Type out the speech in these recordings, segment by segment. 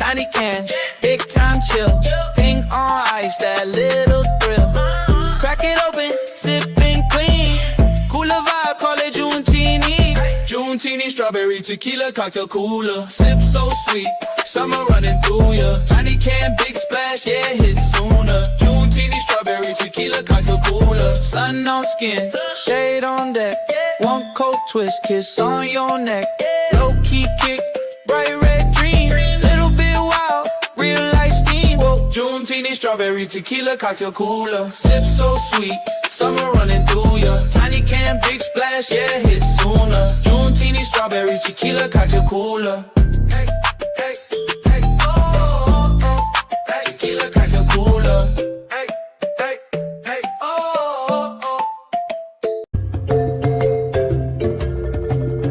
tiny can, big time chill. Pink on ice, that little thrill. Crack it open, sipping clean. Cooler vibe, call it Junetini. Junetini, strawberry tequila cocktail cooler. Sip so sweet, summer running through ya. Tiny can, big splash, yeah, hit sooner. Junetini, strawberry tequila cocktail cooler. Sun on skin, shade on deck. One coat twist, kiss on your neck. Low key kick, bright red dream. Little bit wild, real life steam. Whoa, Junetini, strawberry tequila cocktail cooler. Sip so sweet, summer running through ya. Tiny can, big splash, yeah, hit sooner. Junetini, strawberry tequila cocktail cooler. Hey, hey, hey, oh, oh, hey, tequila cocktail cooler. Hey, hey, hey, oh, oh.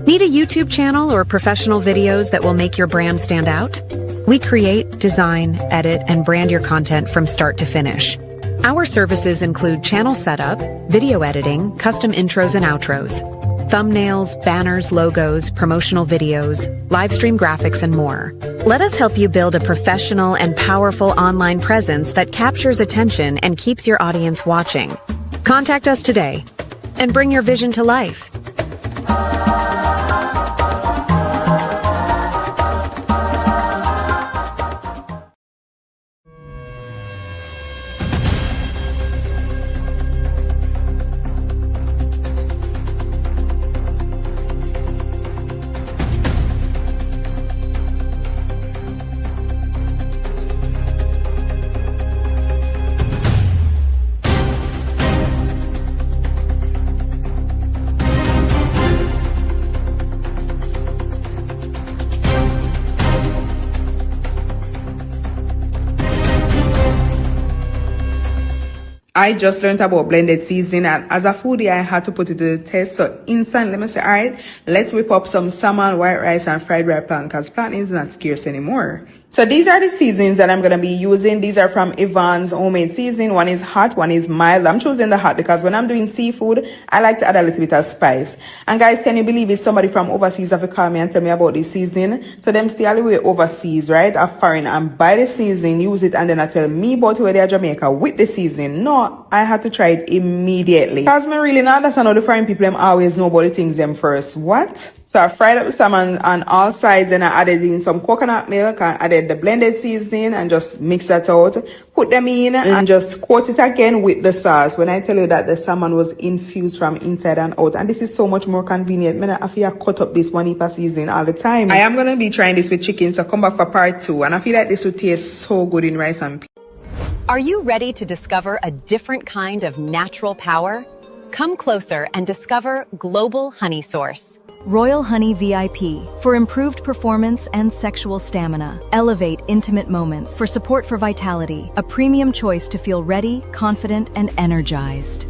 Need a YouTube channel or professional videos that will make your brand stand out? We create, design, edit, and brand your content from start to finish. Our services include channel setup, video editing, custom intros and outros, thumbnails, banners, logos, promotional videos, live stream graphics, and more. Let us help you build a professional and powerful online presence that captures attention and keeps your audience watching. Contact us today and bring your vision to life. I just learned about blended seasoning, and as a foodie, I had to put it to the test. So instantly, let me say, all right, let's whip up some salmon, white rice, and fried red plantain, because plantain is not scarce anymore. So these are the seasonings that I'm going to be using. These are from Yvonne's homemade seasoning. One is hot, one is mild. I'm choosing the hot because when I'm doing seafood, I like to add a little bit of spice. And guys, can you believe it? Somebody from overseas have to call me and tell me about this seasoning. So them stay all the way overseas, right? A foreign, and buy the seasoning, use it, and then I tell me about where they are Jamaica with the seasoning. No, I had to try it immediately. Because me really not understand how the foreign people them always know about the things them first. What? So I fried up the salmon on all sides, and I added in some coconut milk and added the blended seasoning and just mix that out. Put them in and just coat it again with the sauce. When I tell you that the salmon was infused from inside and out, and this is so much more convenient. I feel I cut up this one heap of seasoning all the time. I am going to be trying this with chicken, so come back for part 2. And I feel like this would taste so good in rice and peas. Are you ready to discover a different kind of natural power? Come closer and discover Global Honey Source. Royal Honey VIP for improved performance and sexual stamina. Elevate intimate moments for support for vitality. A premium choice to feel ready, confident, and energized.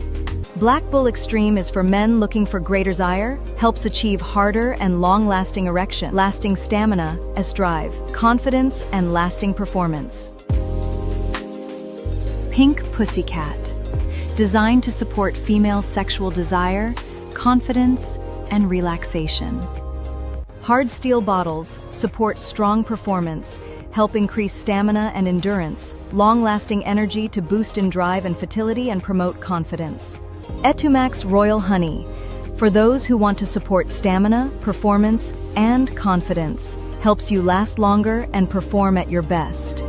Black Bull Extreme is for men looking for greater desire, helps achieve harder and long-lasting erection, lasting stamina, as drive, confidence, and lasting performance. Pink Pussycat, designed to support female sexual desire, confidence, and relaxation. Hard steel bottles support strong performance, help increase stamina and endurance, long-lasting energy to boost in drive and fertility and promote confidence. Etumax Royal Honey, for those who want to support stamina, performance, and confidence, helps you last longer and perform at your best.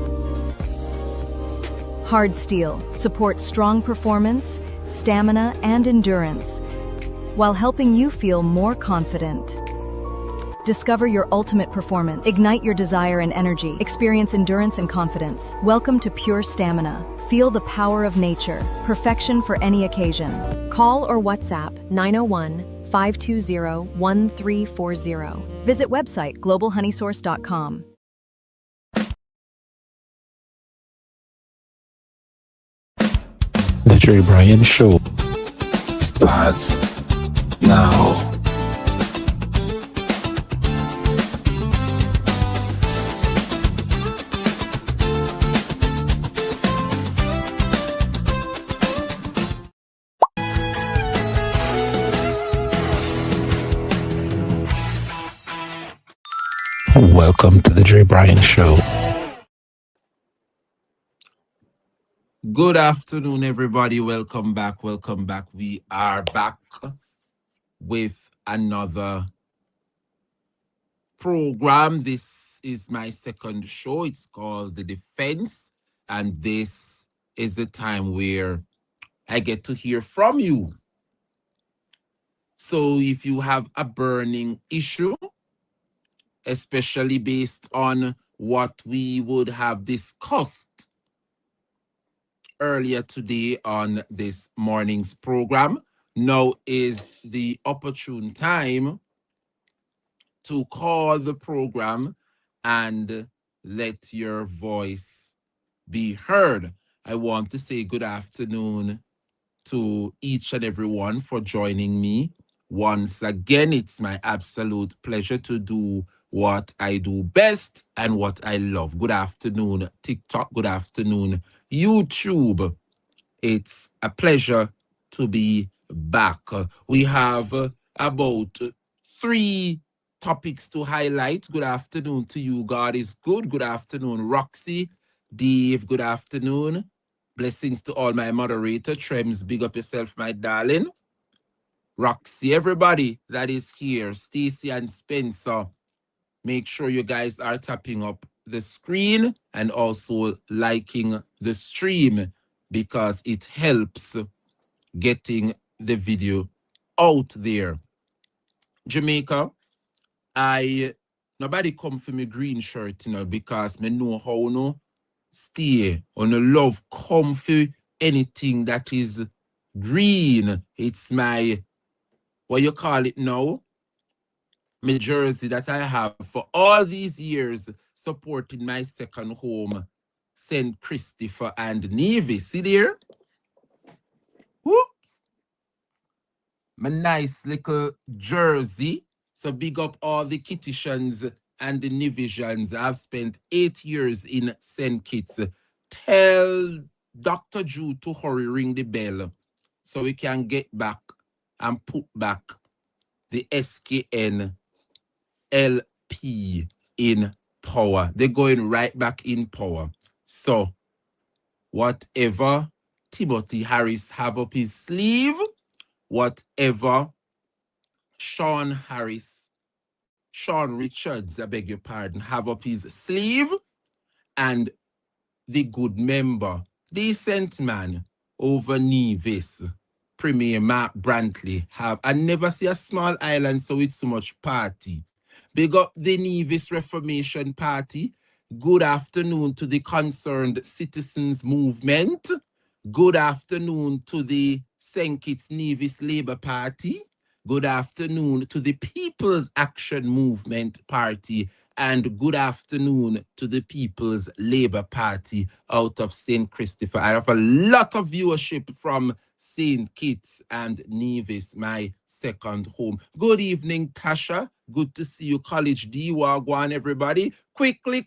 Hard steel supports strong performance, stamina, and endurance, while helping you feel more confident. Discover your ultimate performance. Ignite your desire and energy. Experience endurance and confidence. Welcome to Pure Stamina. Feel the power of nature. Perfection for any occasion. Call or WhatsApp 901-520-1340. Visit website globalhoneysource.com. The DREBRIAN Show starts now. Welcome to the DREBRIAN Show. Good afternoon, everybody. Welcome back. Welcome back. We are back with another program. This is my second show. It's called The Defense. And this is the time where I get to hear from you. So if you have a burning issue, especially based on what we would have discussed earlier today on this morning's program, now is the opportune time to call the program and let your voice be heard. I want to say good afternoon to each and everyone for joining me. Once again, it's my absolute pleasure to do what I do best and what I love. Good afternoon, TikTok. Good afternoon, YouTube. It's a pleasure to be back. We have about 3 topics to highlight. Good afternoon to you. God is good. Good afternoon, Roxy. Dave, good afternoon. Blessings to all my moderator. Trems, big up yourself, my darling. Roxy, everybody that is here, Stacy and Spencer, make sure you guys are tapping up the screen and also liking the stream because it helps getting the video out there. Jamaica, nobody come for me green shirt, because me know how no stay on the love come for anything that is green. It's my, what you call it now? My jersey that I have for all these years supporting my second home, St. Christopher and Navy. See there? Whoops. My nice little jersey. So big up all the Kittitians and the Nivisions. I've spent 8 years in St. Kitts. Tell Dr. Drew to hurry, ring the bell so we can get back and put back the SKN LP in power. They're going right back in power. So whatever Timothy Harris have up his sleeve, whatever Sean Richards, I beg your pardon, have up his sleeve, and the good member, decent man over Nevis, Premier Mark Brantley, have, I never see a small island so it's so much party. Big up the Nevis Reformation Party. Good afternoon to the Concerned Citizens Movement. Good afternoon to the St. Kitts Nevis Labour Party. Good afternoon to the People's Action Movement Party. And good afternoon to the People's Labour Party out of St. Christopher. I have a lot of viewership from St. Kitts and Nevis, my second home. Good evening, Tasha. Good to see you, College D. Wagwan, everybody. Quickly,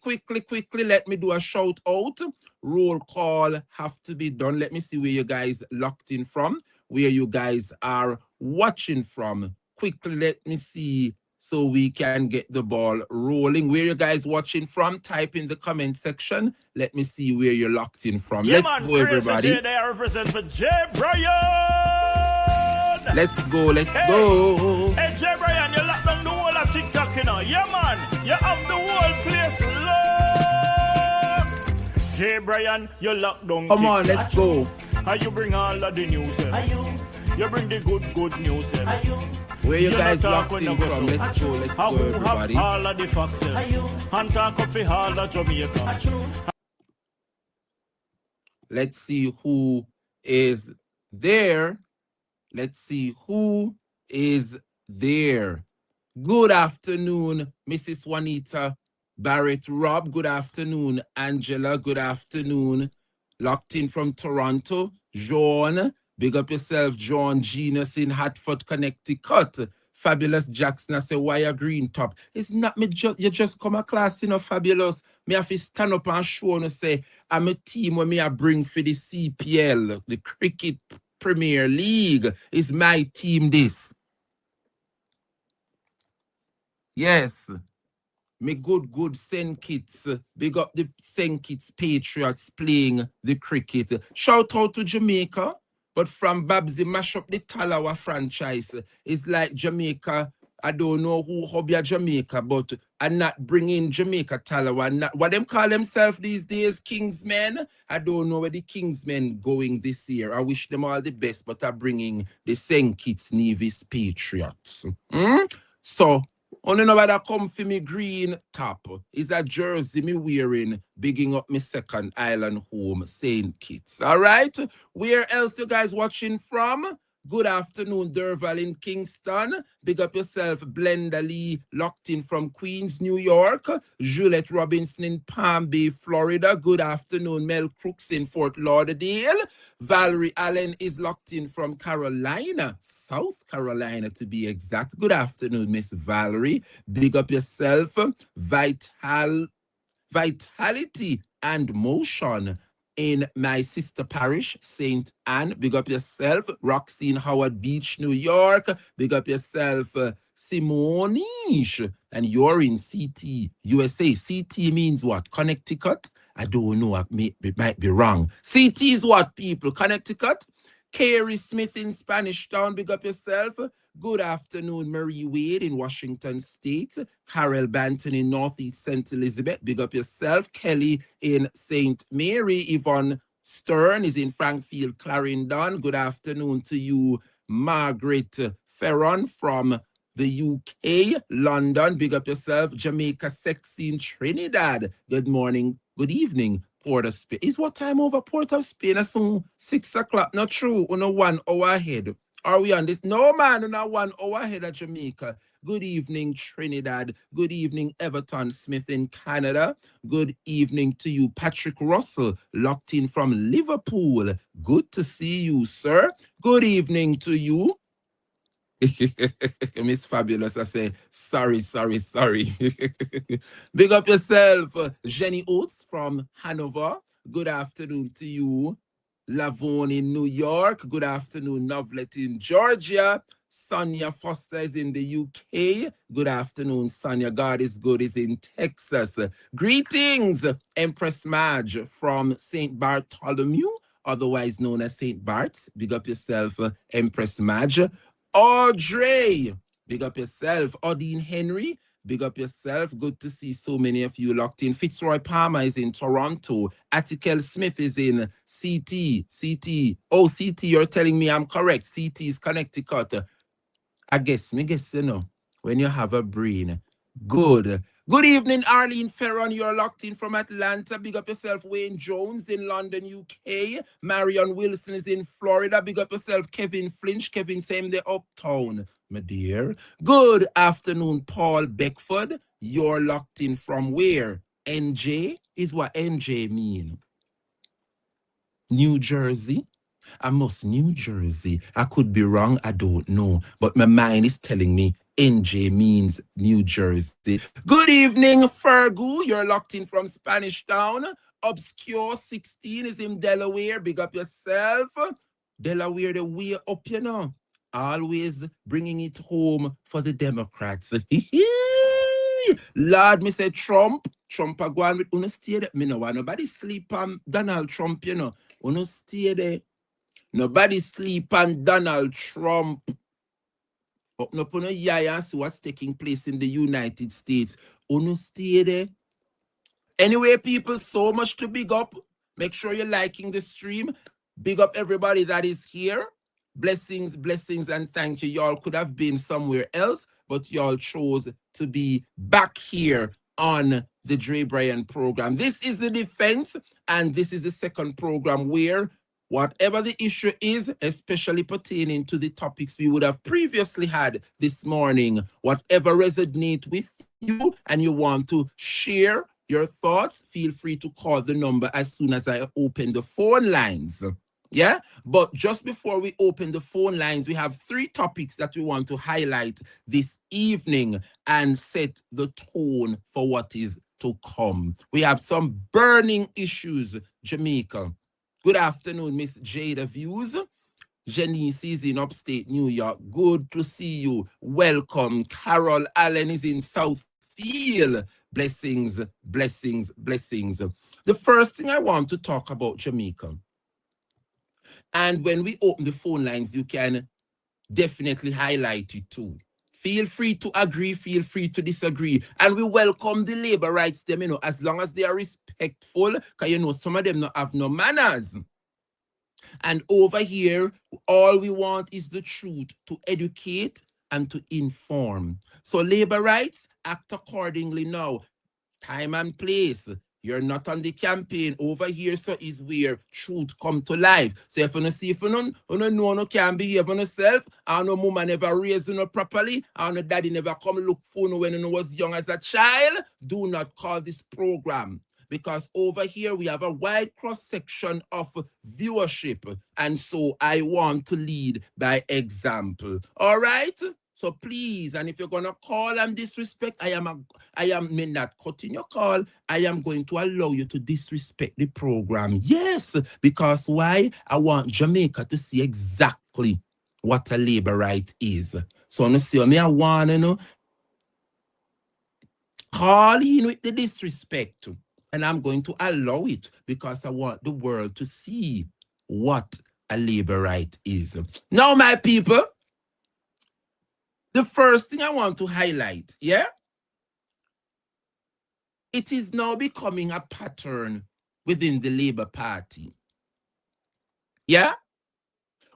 let me do a shout out. Roll call have to be done. Let me see where you guys locked in from, where you guys are watching from. Quickly, let me see so we can get the ball rolling. Where you guys watching from? Type in the comment section. Let me see where you're locked in from. Yeah, Let's man, go, everybody. They represent for JAMAICA. Let's go. Hey, JAMAICA, you lock down the whole of TikTok, you know. Yeah, man, you have the whole place locked. JAMAICA, you lock down Come TikTok. on, let's go. And you bring all of the news. You bring the good news. Where you guys locked in from? Let's go, everybody. All of the facts. And talk up the all of Jamaica. Let's see who is there. Good afternoon, Mrs. Juanita Barrett Rob. Good afternoon, Angela. Good afternoon. Locked in from Toronto, John. Big up yourself, John Genius in Hartford, Connecticut. Fabulous Jackson, I say, why a green top? It's not me, you just come a class, Fabulous. Me have to stand up and show and say, I'm a team where me I bring for the CPL, the Cricket Premier League. It's my team, this. Yes. me good St. Kitts. Big up the St. Kitts Patriots playing the cricket. Shout out to Jamaica. But from Babsy mash up the Talawa franchise. It's like Jamaica. I don't know who hobby Jamaica, but I'm not bringing Jamaica Talawa. Not, what them call themselves these days, Kingsmen. I don't know where the Kingsmen going this year. I wish them all the best, but I'm bringing the St. Kitts Nevis Patriots. So, only know that come for me green top is a jersey me wearing, bigging up me second island home, St. Kitts. All right? Where else you guys watching from? Good afternoon, Derval in Kingston. Big up yourself, Blenda Lee, locked in from Queens, New York. Juliette Robinson in Palm Bay, Florida. Good afternoon, Mel Crooks in Fort Lauderdale. Valerie Allen is locked in from Carolina, South Carolina to be exact. Good afternoon, Miss Valerie. Big up yourself, Vitality and Motion in my sister parish, St. Anne. Big up yourself. Roxy in Howard Beach, New York. Big up yourself, Simonish. And you're in CT, USA. CT means what? Connecticut? I don't know. It might be wrong. CT is what, people? Connecticut? Carrie Smith in Spanish Town. Big up yourself. Good afternoon, Marie Wade in Washington State. Carol Banton in Northeast St. Elizabeth. Big up yourself. Kelly in St. Mary. Yvonne Stern is in Frankfield, Clarendon. Good afternoon to you, Margaret Ferron from the UK, London. Big up yourself. Jamaica Sexy in Trinidad. Good morning. Good evening. Port of Spain. Is what time over Port of Spain? That's 6 o'clock. Not true. On a 1 hour ahead. Are we on this? No, man, on a 1 hour ahead of Jamaica. Good evening, Trinidad. Good evening, Everton Smith in Canada. Good evening to you, Patrick Russell, locked in from Liverpool. Good to see you, sir. Good evening to you. Miss Fabulous, I say, sorry. Big up yourself, Jenny Oates from Hanover. Good afternoon to you. Lavone in New York. Good afternoon, Novlet in Georgia. Sonia Foster is in the UK. Good afternoon, Sonia. God is good is in Texas. Greetings, Empress Madge from St. Bartholomew, otherwise known as St. Bart's. Big up yourself, Empress Madge. Audrey, big up yourself. Odine Henry, big up yourself. Good to see so many of you locked in. Fitzroy Palmer is in Toronto. Attikel Smith is in CT. Oh, CT, you're telling me I'm correct. CT is Connecticut. I guess, you know, when you have a brain. Good. Good evening, Arlene Ferron. You're locked in from Atlanta. Big up yourself, Wayne Jones in London, UK. Marion Wilson is in Florida. Big up yourself, Kevin Flinch. Kevin, same day uptown, my dear. Good afternoon, Paul Beckford. You're locked in from where? NJ is what NJ mean. New Jersey. New Jersey. I could be wrong. I don't know. But my mind is telling me NJ means New Jersey. Good evening, Fergu. You're locked in from Spanish Town. Obscure 16 is in Delaware. Big up yourself. Delaware, the way up, you know. Always bringing it home for the Democrats. Lord, me say Trump a go on with uno stay there. Me no want nobody sleep on Donald Trump, you know. Uno stay there. Nobody sleep on Donald Trump. Up no put no yaya and see what's taking place in the United States. Uno stay there. Anyway, people, so much to big up. Make sure you're liking the stream. Big up everybody that is here. Blessings, and thank you. Y'all could have been somewhere else, but y'all chose to be back here on the DREBRIAN program. This is the defense, and this is the second program where whatever the issue is, especially pertaining to the topics we would have previously had this morning, whatever resonates with you and you want to share your thoughts, feel free to call the number as soon as I open the phone lines. Yeah, but just before we open the phone lines, we have 3 topics that we want to highlight this evening and set the tone for what is to come. We have some burning issues, Jamaica. Good afternoon, Miss Jada Views. Janice is in upstate New York. Good to see you. Welcome. Carol Allen is in South feel. Blessings, blessings, blessings. The first thing I want to talk about Jamaica. And when we open the phone lines, you can definitely highlight it too. Feel free to agree, feel free to disagree. And we welcome the labor rights them, as long as they are respectful, because some of them don't have no manners. And over here, all we want is the truth, to educate and to inform. So labor rights, act accordingly now. Time and place. You're not on the campaign. Over here, so is where truth come to life. So if you see if you know no can behave on yourself, and no mama never raised you properly, and no daddy never come look for you when you was young as a child, do not call this program. Because over here we have a wide cross-section of viewership. And so I want to lead by example. All right? So please, and if you're gonna call and disrespect, I am not cutting your call. I am going to allow you to disrespect the program. Yes, because why? I want Jamaica to see exactly what a labor right is. So you see me, I want to call in with the disrespect. And I'm going to allow it because I want the world to see what a labor right is. Now, my people, the first thing I want to highlight, yeah? It is now becoming a pattern within the Labour Party. Yeah?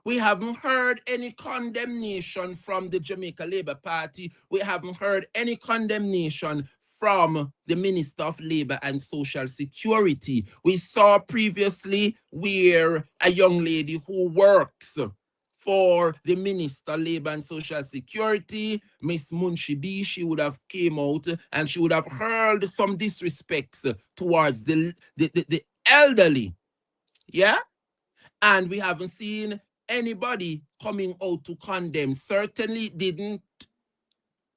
We haven't heard any condemnation from the Jamaica Labour Party. We haven't heard any condemnation from the Minister of Labour and Social Security. We saw previously where a young lady who works for the Minister, Labour and Social Security, Miss Munshi, she would have came out and she would have hurled some disrespects towards the elderly. Yeah? And we haven't seen anybody coming out to condemn. Certainly didn't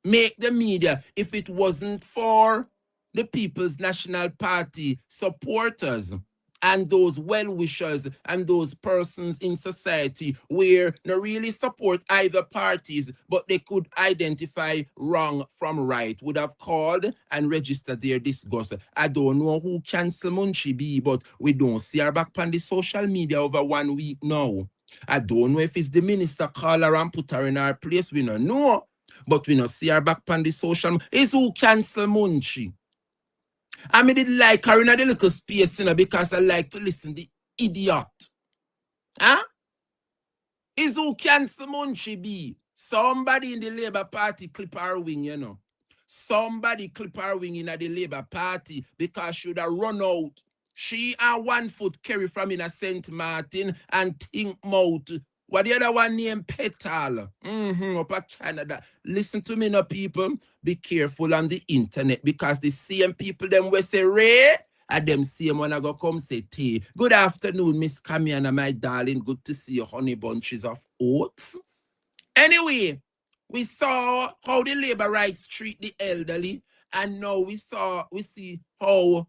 make the media if it wasn't for the People's National Party supporters and those well-wishers and those persons in society where they really support either parties, but they could identify wrong from right, would have called and registered their disgust. I don't know who cancel Munshi be, but we don't see her back on the social media over 1 week now. I don't know if it's the minister call her and put her in her place. We don't know. But we don't see her back on the social media. It's who cancel Munshi. I mean, did like her in a little space, because I like to listen to the idiot. Huh? Is who cancel Munshi be? Somebody in the Labour Party clip her wing, Somebody clip her wing in the Labour Party because she would have run out. She and 1 foot carry from in a St. Martin and think mouth. What the other one named Petal? Up at Canada. Listen to me now, people. Be careful on the internet because the same people them will say Ray and them same one I go come say Tay. Good afternoon, Miss Kamiana, my darling. Good to see you, honey bunches of oats. Anyway, we saw how the labor rights treat the elderly, and now we see how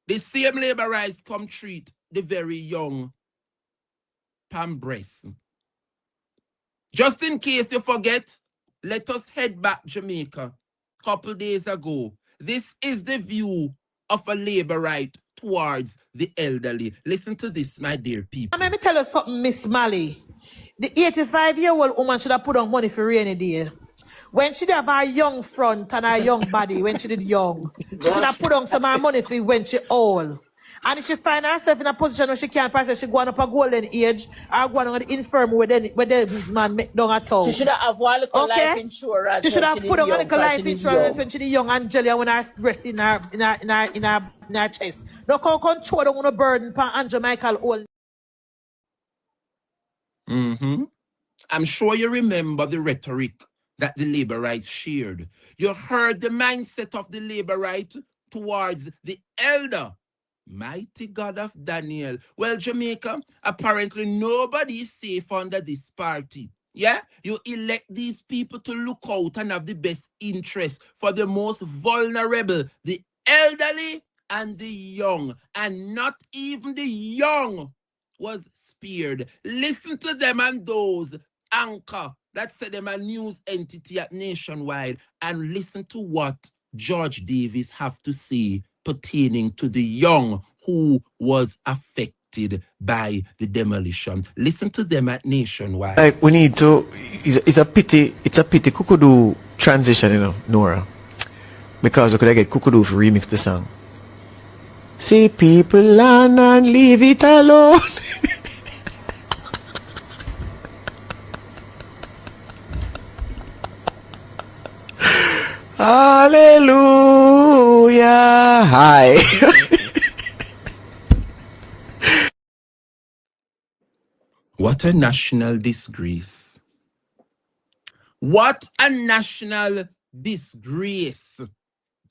the same labor rights come treat the very young Pambress. Just in case you forget, let us head back Jamaica. Couple days ago, this is the view of a labor right towards the elderly. Listen to this, my dear people. Let me tell you something, Miss Mally. The 85-year-old woman should have put on money for rainy day. When she have her young front and her young body, when she did young, she should have put on some more money for when she old. And if she find herself in a position where she can't pass it, she go on up a golden age or go on the infirm where this man make down a town. She should have one little life insurance. She should have put on a little life insurance when she the young Angela when her breast in her chest. No come control don't want to burden for Angela Michael old. I'm sure you remember the rhetoric that the labor rights shared. You heard the mindset of the labor right towards the elder. Mighty God of Daniel. Well, Jamaica, apparently nobody is safe under this party. Yeah? You elect these people to look out and have the best interest for the most vulnerable, the elderly and the young. And not even the young was spared. Listen to them and those anchor that said them a news entity at Nationwide, and listen to what George Davis have to say pertaining to the young who was affected by the demolition. Listen to them at Nationwide. We need to. It's a pity. It's a pity. Kukudu transition, Nora, because we could get Kukudu to remix the song. See people learn and leave it alone. Hallelujah. Hi. What a national disgrace. What a national disgrace.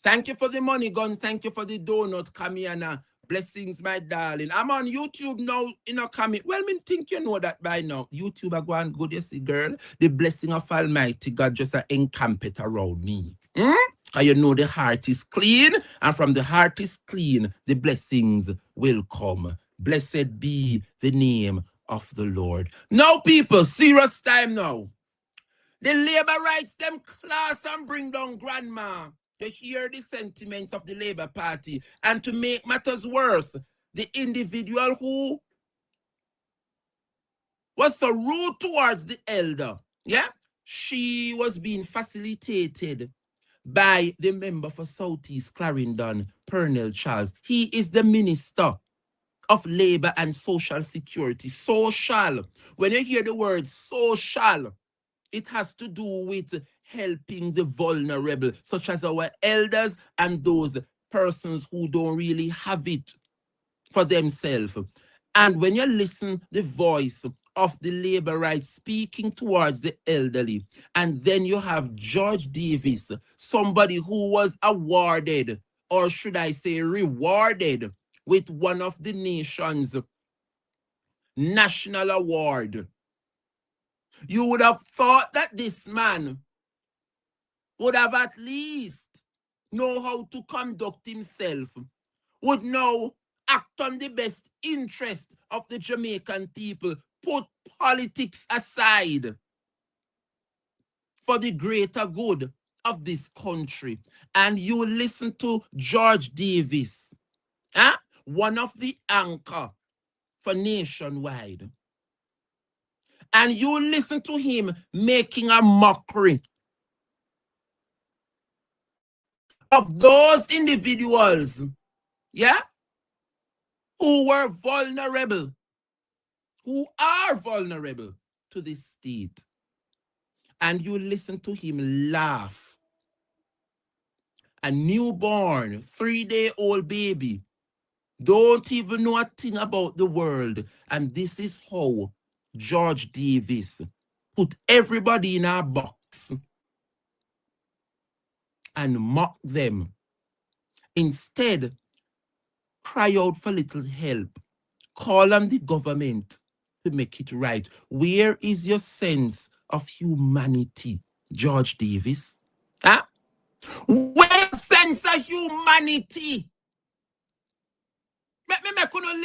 Thank you for the money gun. Thank you for the donut, Kamiana. Blessings, my darling. I'm on YouTube now, Kami. Well, me think you know that by now. YouTube are going good, you see, girl. The blessing of Almighty God just encamp it around me. Because you know the heart is clean, and from the heart is clean, the blessings will come. Blessed be the name of the Lord. Now, people, serious time now. The labor rights them class and bring down grandma. To hear the sentiments of the Labour Party. And to make matters worse, the individual who was so rude towards the elder, she was being facilitated by the member for Southeast Clarendon, Pernell Charles. He is the Minister of Labour and Social Security. Social. When you hear the word social, it has to do with helping the vulnerable, such as our elders and those persons who don't really have it for themselves. And when you listen the voice of the labor rights speaking towards the elderly, and then you have George Davis, somebody who was awarded, or should I say rewarded, with one of the nation's national award. You would have thought that this man would have at least know how to conduct himself, would now act on the best interest of the Jamaican people, put politics aside for the greater good of this country. And you listen to George Davis, one of the anchor for Nationwide. And you listen to him making a mockery of those individuals, who were vulnerable, who are vulnerable to this state. And you listen to him laugh. A newborn, 3-day-old baby, don't even know a thing about the world. And this is how George Davis put everybody in a box and mock them. Instead, cry out for little help. Call on the government to make it right. Where is your sense of humanity, George Davis? Where sense of humanity? Let me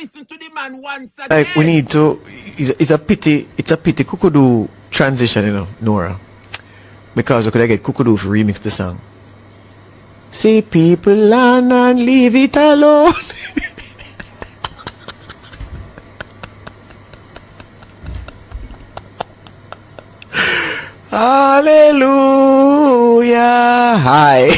listen to the man once again. We need to. It's a pity. It's a pity. Kukudu transition, Nora, because we could get Kukudu to remix the song. See people learn and leave it alone. Hallelujah. Hi.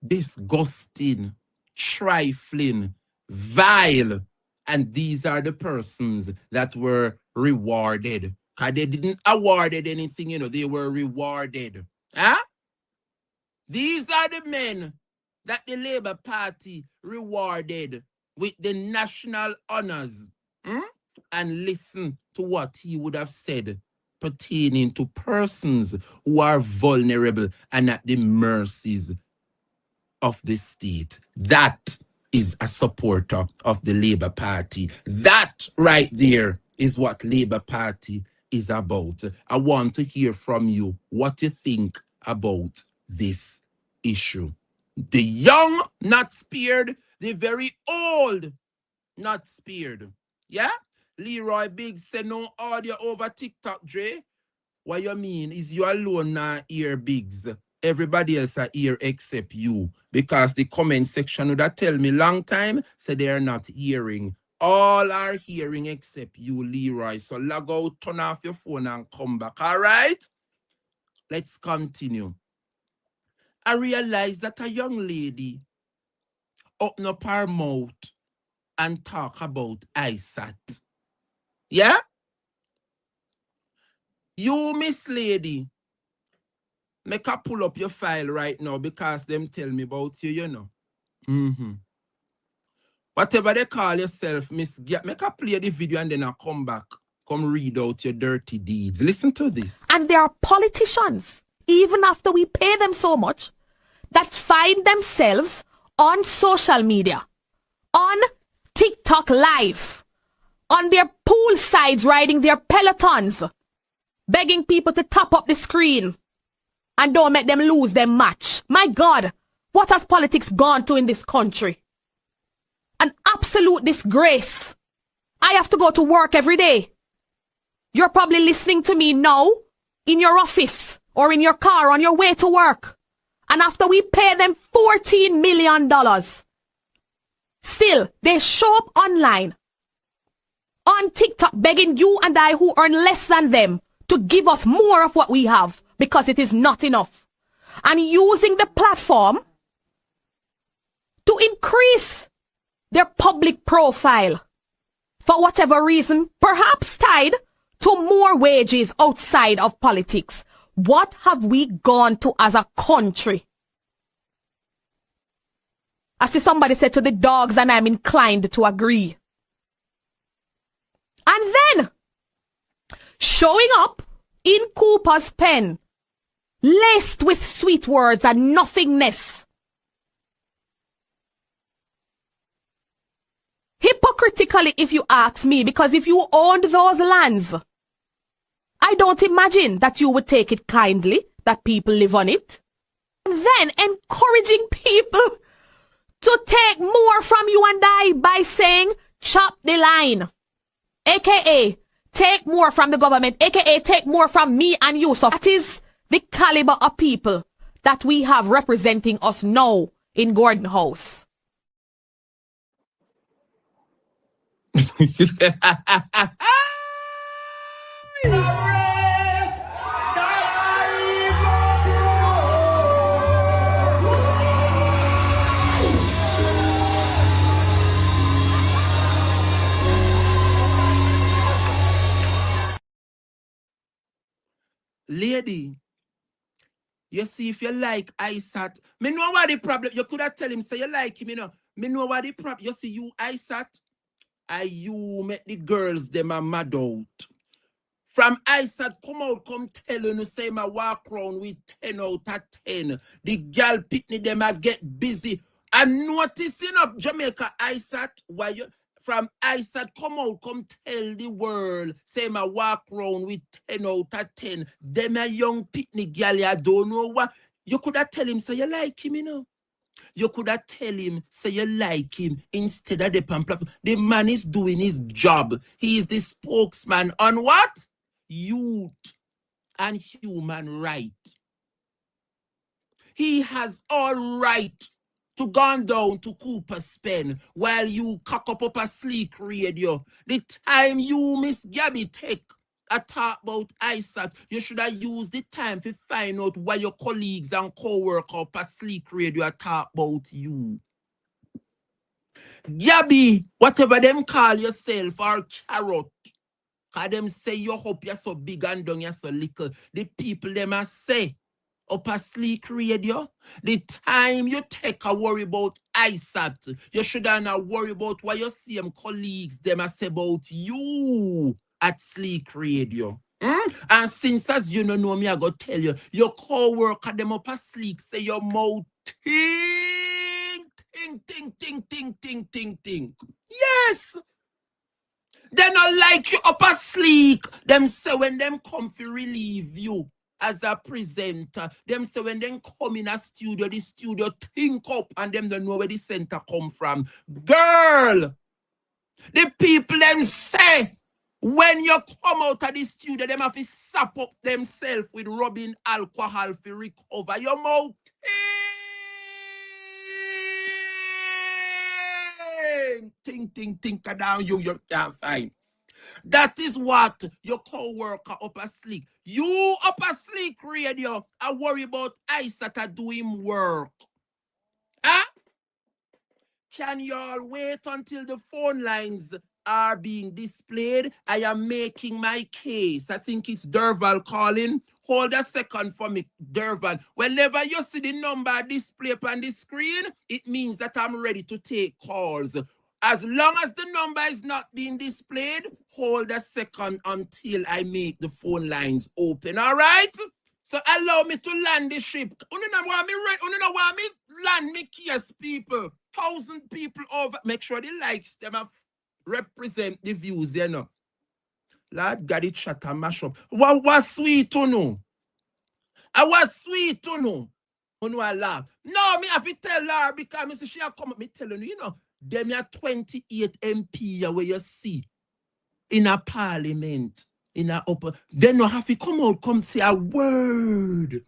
Disgusting, trifling, vile. And these are the persons that were rewarded. Because they didn't awarded anything, they were rewarded. These are the men that the Labour Party rewarded with the national honors. And listen to what he would have said pertaining to persons who are vulnerable and at the mercies of the state. That is a supporter of the Labour Party. That right there is what Labour Party is about. I want to hear from you what you think about this issue. The young not spared, the very old not spared. Leroy Biggs say no audio over TikTok, Dre. What you mean? Is you alone now hear Biggs? Everybody else are here except you. Because the comment section would tell me long time, say they're not hearing. All are hearing except you, Leroy. So log out, turn off your phone and come back. All right? Let's continue. I realized that a young lady open up her mouth and talk about ISAT. Yeah? You, Miss Lady, make her pull up your file right now because them tell me about you, you know. Whatever they call yourself, Miss, make her play the video and then I come back. Come read out your dirty deeds. Listen to this. And there are politicians, even after we pay them so much, that find themselves on social media, on TikTok Live, on their poolsides riding their pelotons, begging people to top up the screen and don't make them lose their match. My God, what has politics gone to in this country? An absolute disgrace. I have to go to work every day. You're probably listening to me now in your office or in your car on your way to work. And after we pay them $14 million, still, they show up online, on TikTok, begging you and I who earn less than them to give us more of what we have because it is not enough. And using the platform to increase their public profile for whatever reason, perhaps tied to more wages outside of politics. What have we gone to as a country? I see somebody said to the dogs, and I'm inclined to agree. And then, showing up in Cooper's pen, laced with sweet words and nothingness. Hypocritically, if you ask me, because if you owned those lands, I don't imagine that you would take it kindly that people live on it. And then encouraging people to take more from you and I by saying, chop the line. AKA, take more from the government. AKA, take more from me and you. So that is the caliber of people that we have representing us now in Gordon House. Lady, you see, if you like ISAT, me know what the problem. You could have tell him, say you like him, you know. Me know what the problem. You see, you ISAT, you make the girls them a mad out. From ISAT, come out, come tell you, say my walk round with 10 out of 10. The girl pitney them a get busy. I'm noticing up Jamaica ISAT, why you from ISAT, come out, come tell the world, say my walk round with 10 out of 10. Them a young pitney girl, you don't know what. You could have tell him, say you like him, you know. You could have tell him, say you like him, instead of the pamphlet. The man is doing his job. He is the spokesman on what? Youth and human right. He has all right to go down to Cooper's pen while you cock up a sleek radio. The time you, Miss Gabby, take a talk about ISAT, you should have used the time to find out why your colleagues and co-workers up a sleek radio talk about you. Gabby, whatever them call yourself, or Carrot, because them say you hope you're so big and down you're so little. The people them a say up a sleek radio, the time you take a worry about ISAT, you should not worry about what your same colleagues them a say about you at sleek radio. And since as you don't know me, I go tell you, your co-worker them up a sleek say your mouth ting. Yes. They not like you up a sleek. Them say when them come to relieve you as a presenter, them say when them come in a studio, the studio think up and them don't know where the center come from. Girl, the people them say When you come out of the studio, them have to sap up themselves with rubbing alcohol to recover your mouth. Think down you can't find. That is what your co-worker up asleep. You up asleep radio, I worry about Isaac doing work. Huh? Can y'all wait until the phone lines are being displayed? I am making my case. I think it's Derval calling. Hold a second for me, Derval. Whenever you see the number displayed on the screen, it means that I'm ready to take calls. As long as the number is not being displayed, hold a second until I make the phone lines open. All right? So allow me to land the ship. You know want me land me kiss people. 1,000 people over. Make sure the likes them have represent the views, you know. Lord God, it shut and mash up. What was sweet to know? I was sweet to know. You know I laugh. No, me have to tell her because me say she come up, me telling you, you know, them are 28 MP where you see in a parliament, in a upper, they no have to come out, come say a word.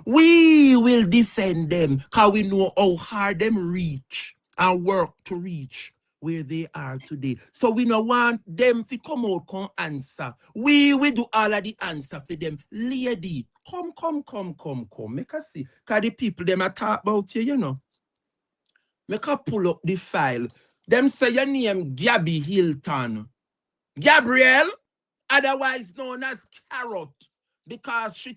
We will defend them because we know how hard them reach and work to reach where they are today. So we don't want them to come out, come answer. We will do all of the answer for them. Lady, come. Make us see. Because the people them are talk about you know. Make us pull up the file. Them say your name Gabby Hilton. Gabrielle, otherwise known as Carrot, because she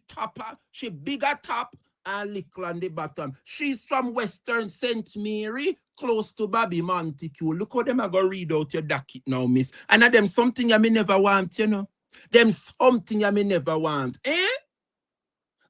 bigger top and little on the bottom. She's from Western St. Mary, close to Bobby Montague. Look how them I go read out your docket now, miss. And them something I may never want, you know. Them something I may never want.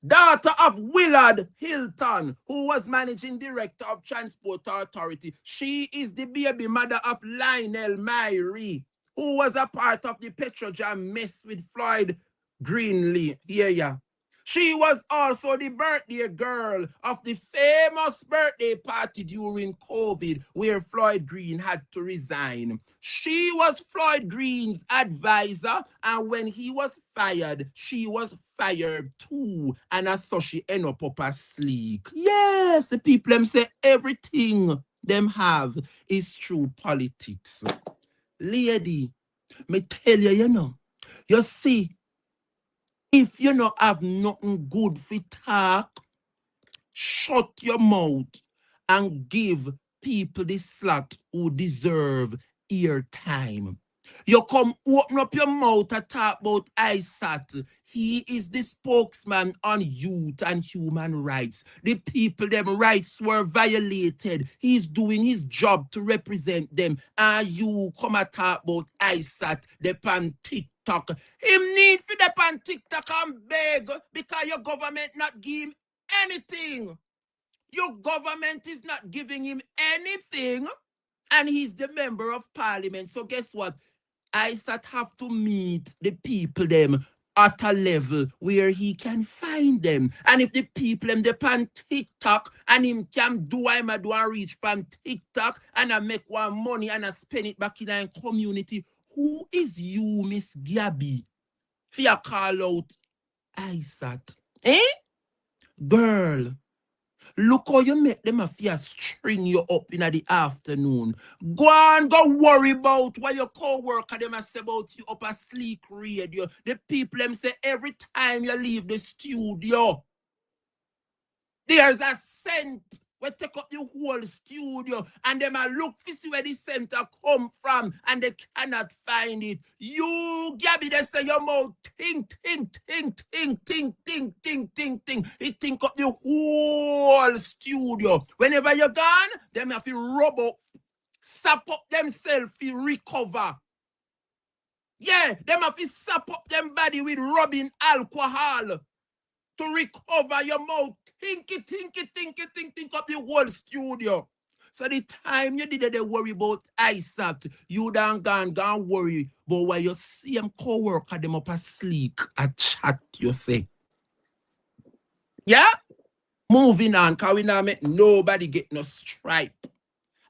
Daughter of Willard Hilton, who was managing director of Transport Authority. She is the baby mother of Lionel Myrie, who was a part of the Petrojam mess with Floyd Greenlee. Yeah. She was also the birthday girl of the famous birthday party during COVID where Floyd Green had to resign. She was Floyd Green's advisor, and when he was fired, she was fired too. And as so she end up a sleek. Yes, the people them say everything them have is through politics. Lady, me tell you, you know, you see, if you don't have nothing good for talk, shut your mouth and give people the slot who deserve eartime. You come open up your mouth and talk about ISAT. He is the spokesman on youth and human rights. The people, them rights were violated. He's doing his job to represent them. And you come and talk about ISAT, the pan TikTok. Him need for the pan TikTok and beg because your government not give him anything. Your government is not giving him anything. And he's the member of parliament. So guess what? ISAT have to meet the people them at a level where he can find them. And if the people them on TikTok and him can do I'm a do and reach from TikTok and I make one money and I spend it back in our community, who is you, Miss Gabby? For you call out ISAT. Girl. Look how you make them a fear string you up in the afternoon. Go worry about what your co-worker them say about you up a sleek radio. The people them say every time you leave the studio, there's a scent we take up the whole studio and them a look to see where the scent come from and they cannot find it. You, Gabby, they say your mouth ting. It think up the whole studio. Whenever you're gone, them have to rub up, sap up themselves to recover. Yeah, them have to sap up them body with rubbing alcohol to recover your mouth. Think up the whole studio. So the time you did they worry about ISAT, you done gone worry about why you see them co-worker them up asleep at chat, you say. Yeah? Moving on, because we now make nobody get no stripe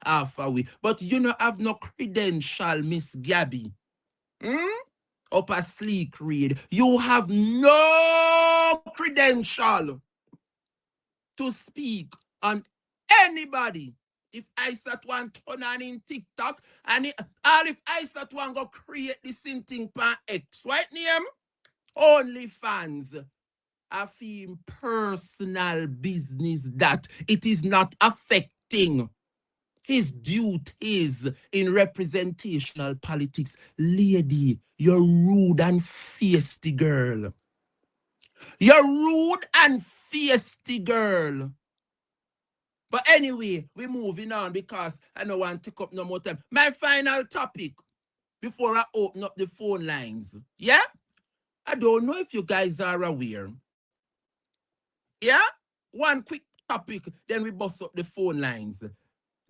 after we. But you don't have no credential, Miss Gabby. up a sleek read. You have no credential to speak on anybody. If I start one turn on in TikTok, and if I start one go create this thing pan X, right name? Only fans are feeling personal business that it is not affecting his duties in representational politics. Lady, you're rude and feisty girl. You're rude and feisty girl. But anyway, we're moving on because I don't want to take up no more time. My final topic before I open up the phone lines. Yeah? I don't know if you guys are aware. Yeah? One quick topic, then we bust up the phone lines.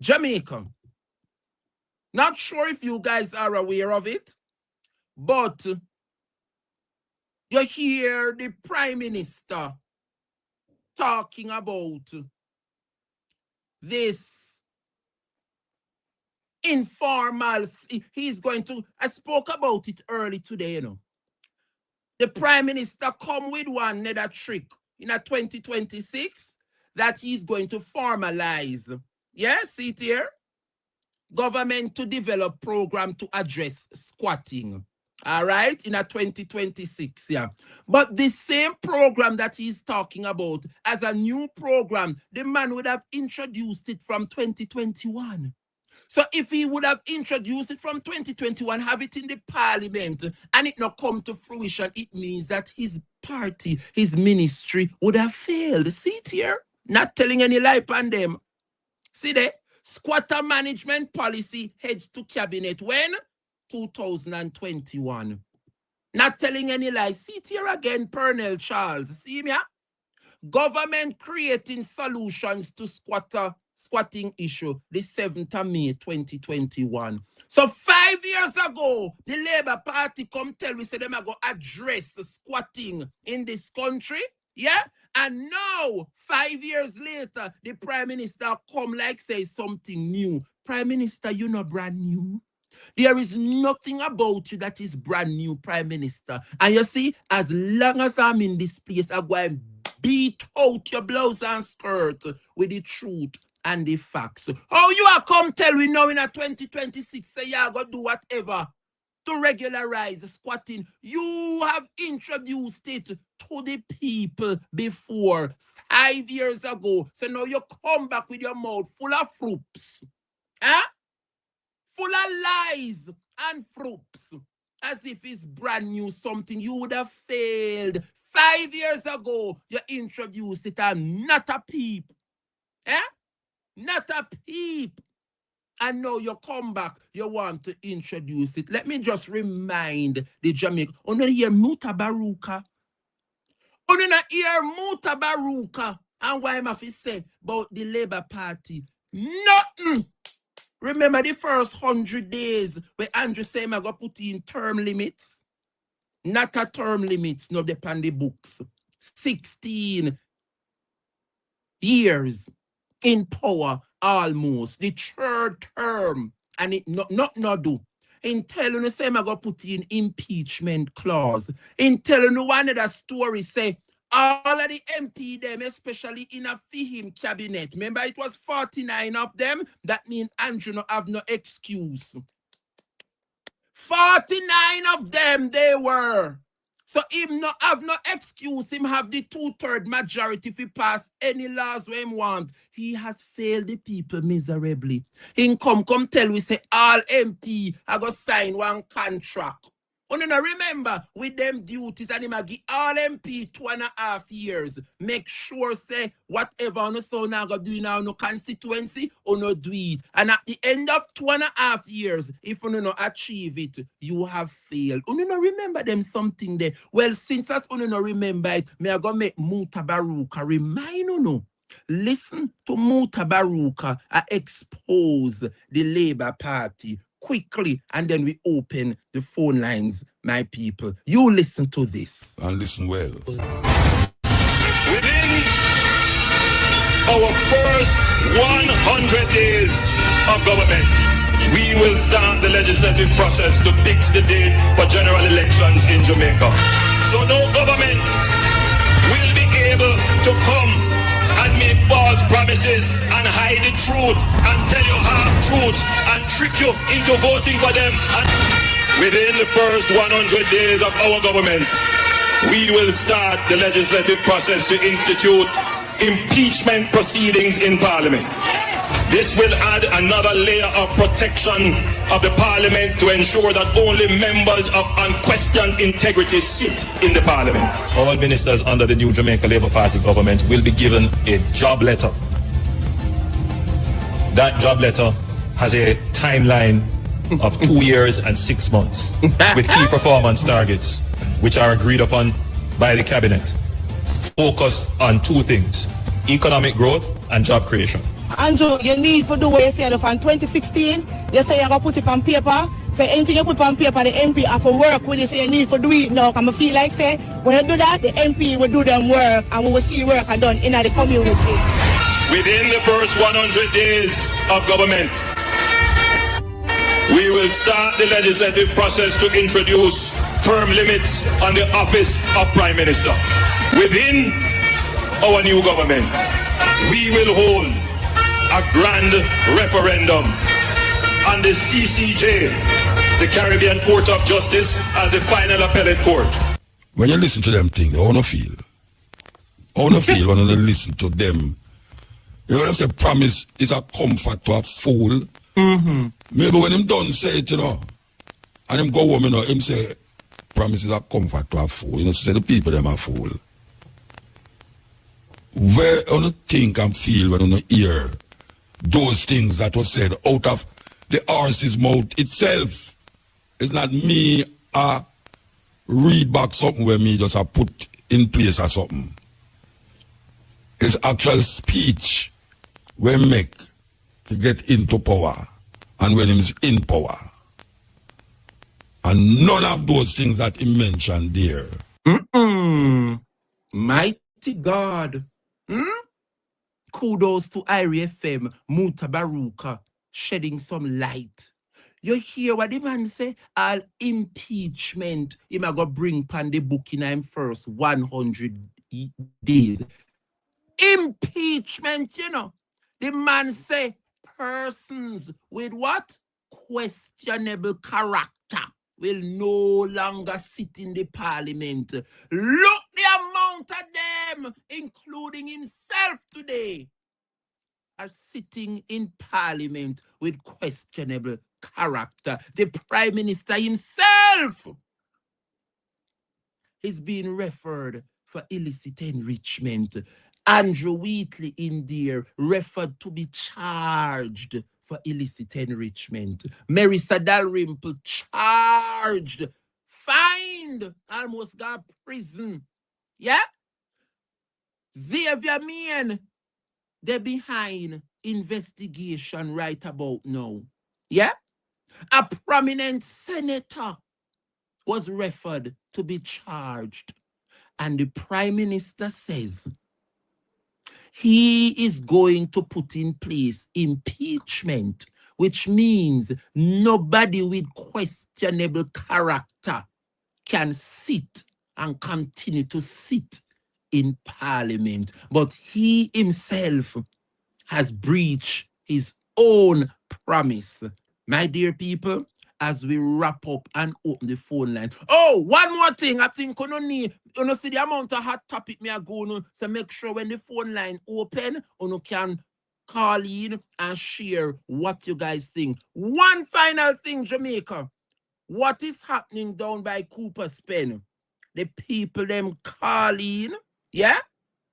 Jamaica. Not sure if you guys are aware of it, but you hear the Prime Minister talking about this informal, he's going to, I spoke about it early today, you know. The Prime Minister come with one another trick in a 2026 that he's going to formalize. Yeah, see it here? Government to develop program to address squatting. All right, in a 2026, yeah. But the same program that he's talking about as a new program, the man would have introduced it from 2021. So if he would have introduced it from 2021, have it in the parliament, and it not come to fruition, it means that his party, his ministry would have failed. See it here? Not telling any lie on them. See there? Squatter management policy heads to cabinet when? 2021. Not telling any lies. See it here again, Pernell Charles. See me? Government creating solutions to squatting issue, the 7th of May 2021. So 5 years ago, the Labour Party come tell we say them are going to address squatting in this country. Yeah? And now, 5 years later, the Prime Minister come like say something new. Prime Minister, you're not brand new. There is nothing about you that is brand new, Prime Minister. And you see, as long as I'm in this place, I'm going to beat out your blouse and skirt with the truth and the facts. How you are come tell we now in a 2026 say you are going to do whatever to regularize squatting? You have introduced it to the people before 5 years ago. So now you come back with your mouth full of fruits. Huh? Full of lies and fruits. As if it's brand new something. You would have failed. 5 years ago, you introduced it and not a peep. Eh? Not a peep. And now you come back, you want to introduce it. Let me just remind the Jamaica. You don't hear Mutabaruka. You don't hear Mutabaruka. And why am I say about the Labour Party? Nothing. Remember the first 100 days where Andrew said I'm going to put in term limits? Not a term limits, no, depend the books. 16 years in power almost. The third term. And it not do. In telling you say I'm going to put in impeachment clause. In telling you one of the story say all of the MP them, especially in a Fihim cabinet. Remember, it was 49 of them. That means Andrew no have no excuse. 49 of them they were. So him no have no excuse. Him have the 2/3 majority if he pass any laws where him want. He has failed the people miserably. Him come tell we say all MP are going to sign one contract. You know, remember, with them duties, and him give all MP 2.5 years. Make sure, say, whatever on the son now go do now no constituency, or no do it. And at the end of 2.5 years, if you no achieve it, you have failed. You know, remember them something there. Well, since that's you no remember it, me I go make Mutabaruka remind you no. Listen to Mutabaruka expose the Labour Party quickly, and then we open the phone lines, my people. You listen to this. And listen well. Within our first 100 days of government, we will start the legislative process to fix the date for general elections in Jamaica. So no government will be able to come and make false promises and hide the truth and tell you half truths and trick you into voting for them. And within the first 100 days of our government, we will start the legislative process to institute impeachment proceedings in Parliament. This will add another layer of protection of the Parliament to ensure that only members of unquestioned integrity sit in the Parliament. All ministers under the new Jamaica Labour Party government will be given a job letter. That job letter has a timeline of 2 years and 6 months with key performance targets, which are agreed upon by the cabinet. Focus on 2 things: economic growth and job creation. Andrew, you need to do what you said from 2016. You say you're going to put it on paper. So anything you put on paper, the MP have to work with it. So you need to do it now. I feel like say, when you do that, the MP will do them work and we will see work done in the community. Within the first 100 days of government, we will start the legislative process to introduce term limits on the office of Prime Minister. Within our new government, we will hold a grand referendum on the CCJ, the Caribbean Court of Justice, as the final appellate court. When you listen to them things, how do you feel? How do you feel when you listen to them? You know, say promise is a comfort to a fool. Maybe when him done say it, you know, and him go home, you know, him say promise is a comfort to a fool. You know, say the people them a fool. Where do you think and feel when you hear those things that were said out of the horse's mouth itself? It's not me read back something where me just put in place or something. It's actual speech we make to get into power and when he's in power. And none of those things that he mentioned there. Mighty God. Kudos to Irie FM, Muta Baruka, shedding some light. You hear what the man say? All impeachment, he might go bring pan the book in him first 100 days. Impeachment, you know. The man say persons with what? Questionable character will no longer sit in the Parliament. Look the amount of them, including himself today, are sitting in Parliament with questionable character. The Prime Minister himself is being referred for illicit enrichment. Andrew Wheatley in there referred to be charged for illicit enrichment. Marissa Dalrymple charged, fined, almost got prison. Yeah? Xavier Meehan, they're behind investigation right about now. Yeah? A prominent senator was referred to be charged. And the Prime Minister says he is going to put in place impeachment, which means nobody with questionable character can sit and continue to sit in Parliament. But he himself has breached his own promise. My dear people, as we wrap up and open the phone line. Oh, one more thing. I think you see the amount of hot topic me are going, so make sure when the phone line open, you can call in and share what you guys think. One final thing, Jamaica. What is happening down by Cooper's Pen? The people them call in, yeah?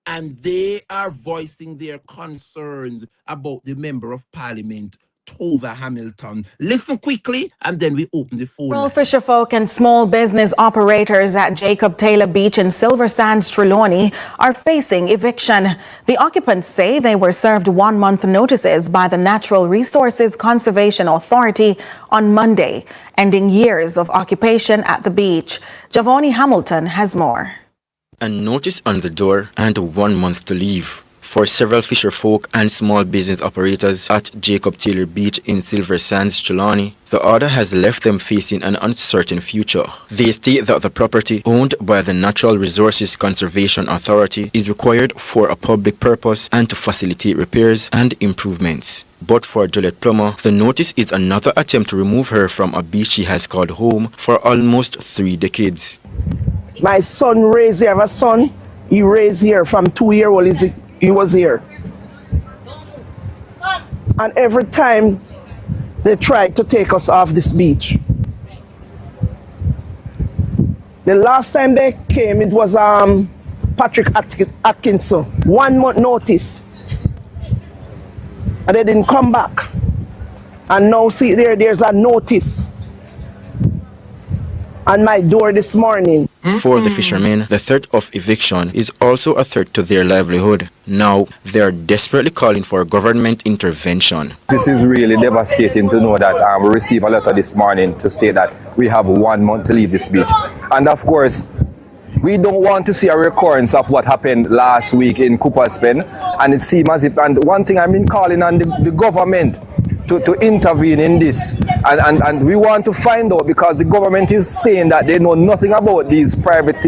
And they are voicing their concerns about the Member of Parliament, Tova Hamilton. Listen quickly, and then we open the phone. Well, fisherfolk and small business operators at Jacob Taylor Beach in Silver Sands, Trelawney, are facing eviction. The occupants say they were served 1 month notices by the Natural Resources Conservation Authority on Monday, ending years of occupation at the beach. Javoni Hamilton has more. A notice on the door and 1 month to leave. for several fisher folk and small business operators at Jacob Taylor Beach in Silver Sands, Trelawney, the order has left them facing an uncertain future. They state that the property owned by the Natural Resources Conservation Authority is required for a public purpose and to facilitate repairs and improvements. But for Jolette Plummer, the notice is another attempt to remove her from a beach she has called home for almost 3 decades. My son raised here. I have a son. He raised here from 2 years old. He was here. And every time they tried to take us off this beach. The last time they came, it was Patrick Atkinson. 1 month notice. And they didn't come back. And now see there's a notice on my door this morning. For the fishermen, the threat of eviction is also a threat to their livelihood. Now, they are desperately calling for government intervention. This is really devastating to know that we received a letter this morning to state that we have 1 month to leave this beach. And of course, we don't want to see a recurrence of what happened last week in Cooper's Pen. And it seems as if, and one thing I've been calling on the government to intervene in this. And we want to find out, because the government is saying that they know nothing about these private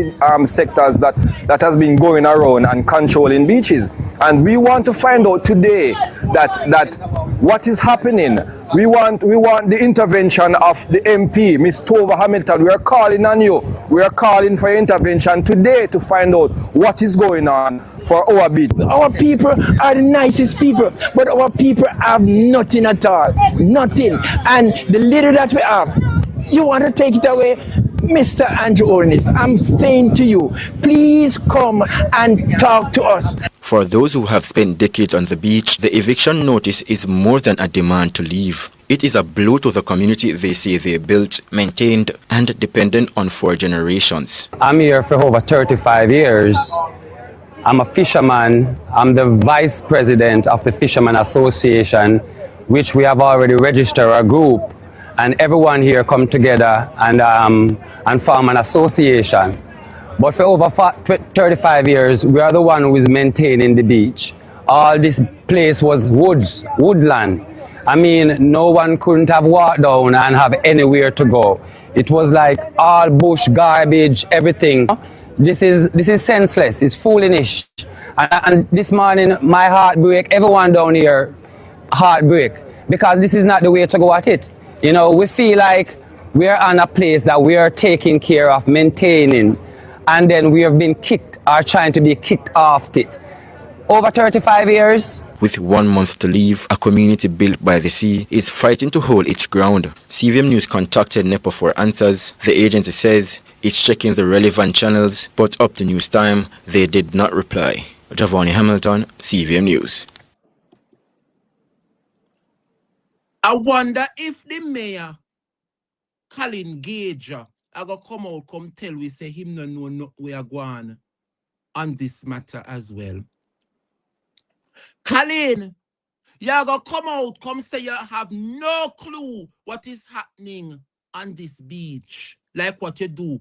sectors that has been going around and controlling beaches. And we want to find out today that what is happening. We want the intervention of the MP, Ms. Tova Hamilton. We are calling on you. We are calling for intervention today to find out what is going on for our beach. Our people are the nicest people, but our people have nothing at all. Nothing. And the little that we have, you want to take it away? Mr. Andrew Ornis, I'm saying to you, please come and talk to us. For those who have spent decades on the beach, the eviction notice is more than a demand to leave. It is a blow to the community they say they built, maintained, and dependent on for generations. I'm here for over 35 years. I'm a fisherman. I'm the vice president of the Fisherman Association, which we have already registered a group. And everyone here come together and form an association. But for over 35 years, we are the one who is maintaining the beach. All this place was woodland. I mean, no one couldn't have walked down and have anywhere to go. It was like all bush, garbage, everything. This is senseless, it's foolish. And this morning, my heart break, everyone down here, heart break, because this is not the way to go at it. You know, we feel like we're on a place that we are taking care of, maintaining, and then we have been kicked or trying to be kicked off it. Over 35 years. With 1 month to leave, a community built by the sea is fighting to hold its ground. CVM News contacted NEPA for answers. The agency says it's checking the relevant channels, but up to news time, they did not reply. Javoni Hamilton, CVM News. I wonder if the mayor, Colin Gage, I go come out, come tell we say him no know no we are going on this matter as well. Colin, you go come out, come say you have no clue what is happening on this beach, like what you do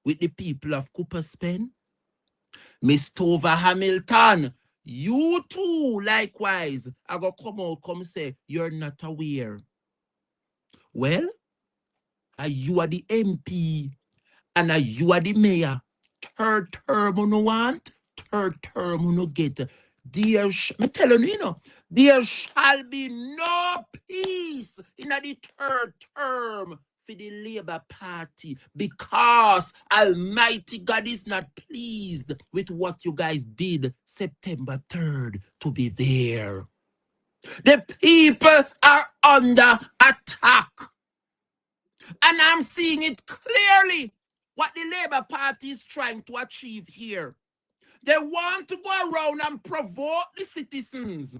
with the people of Cooper's Pen. Miss Tova Hamilton, you too, likewise, I go come out, come say you're not aware. Well, you are the MP and you are the mayor. Third term you no want, third term you no get. Me telling you, there shall be no peace in the third term for the Labour Party, because Almighty God is not pleased with what you guys did September 3rd to be there. The people are under attack. And I'm seeing it clearly what the Labour Party is trying to achieve here. They want to go around and provoke the citizens,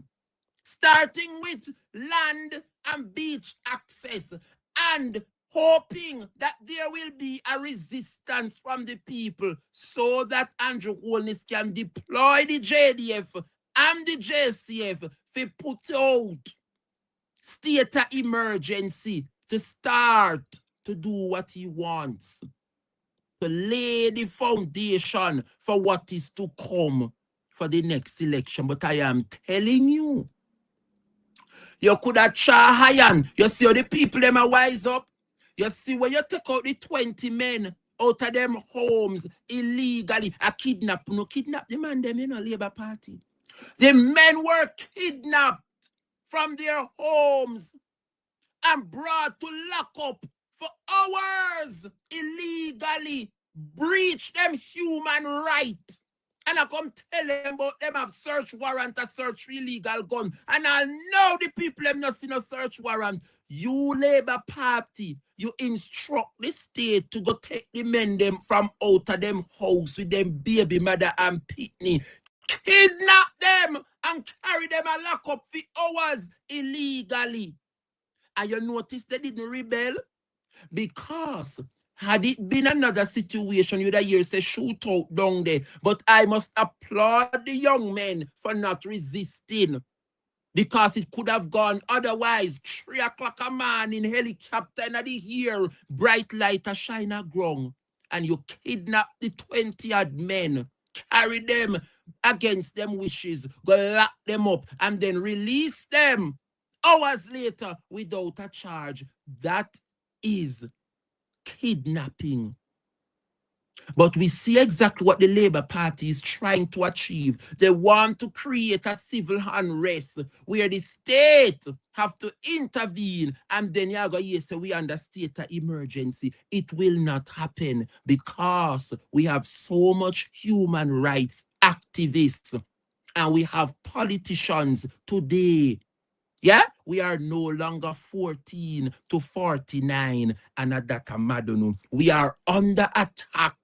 starting with land and beach access, and hoping that there will be a resistance from the people so that Andrew Holness can deploy the JDF and the JCF to put out state of emergency to start to do what he wants, to lay the foundation for what is to come for the next election, but I am telling you, you could have try iron. You see how the people them are wise up. You see when you take out the 20 men out of them homes illegally, a kidnap. No kidnap the man them in a Labour Party. The men were kidnapped from their homes and brought to lock up for hours illegally, breach them human rights. And I come tell them about them have search warrant to search for illegal gun. And I know the people them not see no search warrant. You Labour Party, you instruct the state to go take the men them from out of them house with them baby mother and pitney. Kidnap them and carry them and lock up for hours illegally. And you notice they didn't rebel? Because had it been another situation, you'd hear say shoot out down there. But I must applaud the young men for not resisting. Because it could have gone otherwise. 3 o'clock a man in helicopter in the air, bright light a shine a ground. And you kidnap the 20-odd men, carry them against them wishes, go lock them up, and then release them hours later without a charge. That is kidnapping. But we see exactly what the Labour Party is trying to achieve. They want to create a civil unrest where the state have to intervene, and then you go, yes, we under state of emergency. It will not happen because we have so much human rights activists and we have politicians today. Yeah, we are no longer 14 to 49 and at that Madonu. We are under attack.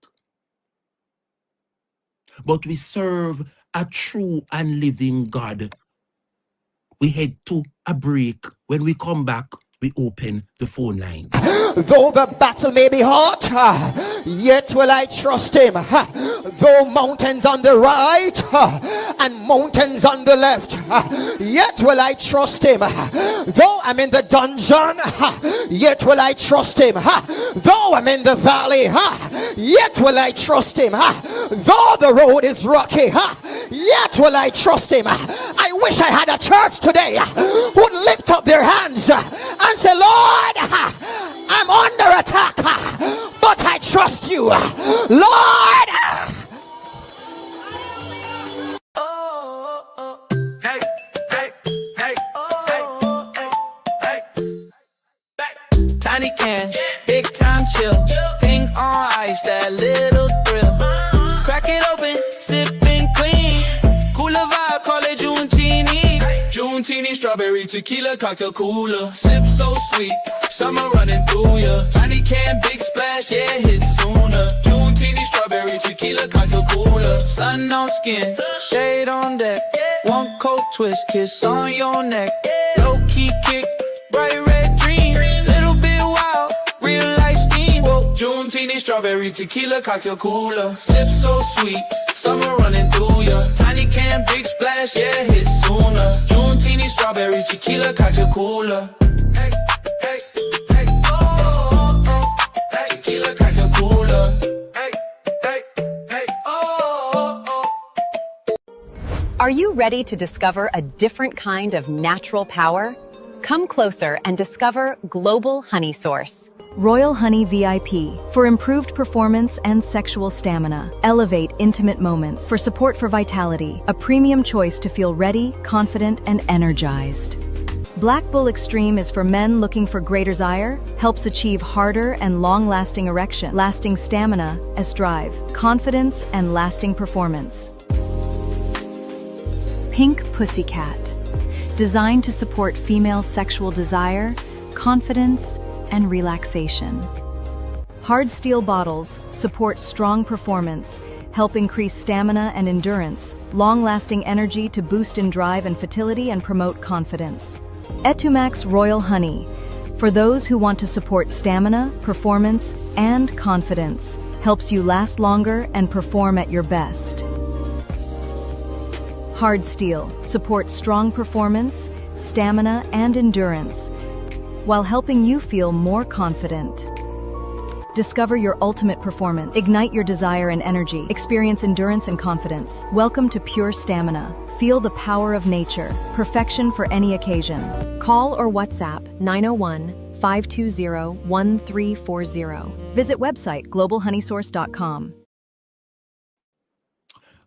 But we serve a true and living God. We head to a break. When we come back, we open the phone lines. Though the battle may be hot, yet will I trust him. Though mountains on the right and mountains on the left, yet will I trust him. Though I'm in the dungeon, yet will I trust him. Though I'm in the valley, yet will I trust him. Though the road is rocky, yet will I trust him. I wish I had a church today who would lift up their hands and say, Lord, I'm under attack, but I trust you. Lord. Hey, hey, hey, hey, hey. Tiny can, big time chill. Pink on ice, that little thrill. Crack it open, sipping clean. Cooler vibe, call it Junetini. Junetini, strawberry tequila cocktail cooler. Sip so sweet, summer running through ya. Tiny can, big splash, yeah, hit sooner. Junetini, strawberry tequila cocktail cooler. Sun on skin, shade on deck. One coat twist, kiss on your neck. Low key kick, bright red dream. Little bit wild, real life steam. Whoa, Junetini, strawberry tequila cocktail cooler. Sip so sweet, summer running through ya. Tiny can, big splash, yeah, hit sooner. Junetini, strawberry tequila cocktail cooler. Hey, hey, hey, oh, oh, hey, tequila cocktail cooler. Hey, hey, hey, oh, oh. Are you ready to discover a different kind of natural power? Come closer and discover Global Honey Source. Royal Honey VIP for improved performance and sexual stamina. Elevate intimate moments for support for vitality. A premium choice to feel ready, confident, and energized. Black Bull Extreme is for men looking for greater desire, helps achieve harder and long-lasting erection, lasting stamina as drive, confidence, and lasting performance. Pink Pussycat, designed to support female sexual desire, confidence, and relaxation. Hard steel bottles support strong performance, help increase stamina and endurance, long-lasting energy to boost in drive and fertility and promote confidence. Etumax Royal Honey, for those who want to support stamina, performance, and confidence, helps you last longer and perform at your best. Hard steel supports strong performance, stamina, and endurance, while helping you feel more confident. Discover your ultimate performance. Ignite your desire and energy. Experience endurance and confidence. Welcome to Pure Stamina. Feel the power of nature. Perfection for any occasion. Call or WhatsApp 901-520-1340. Visit website globalhoneysource.com.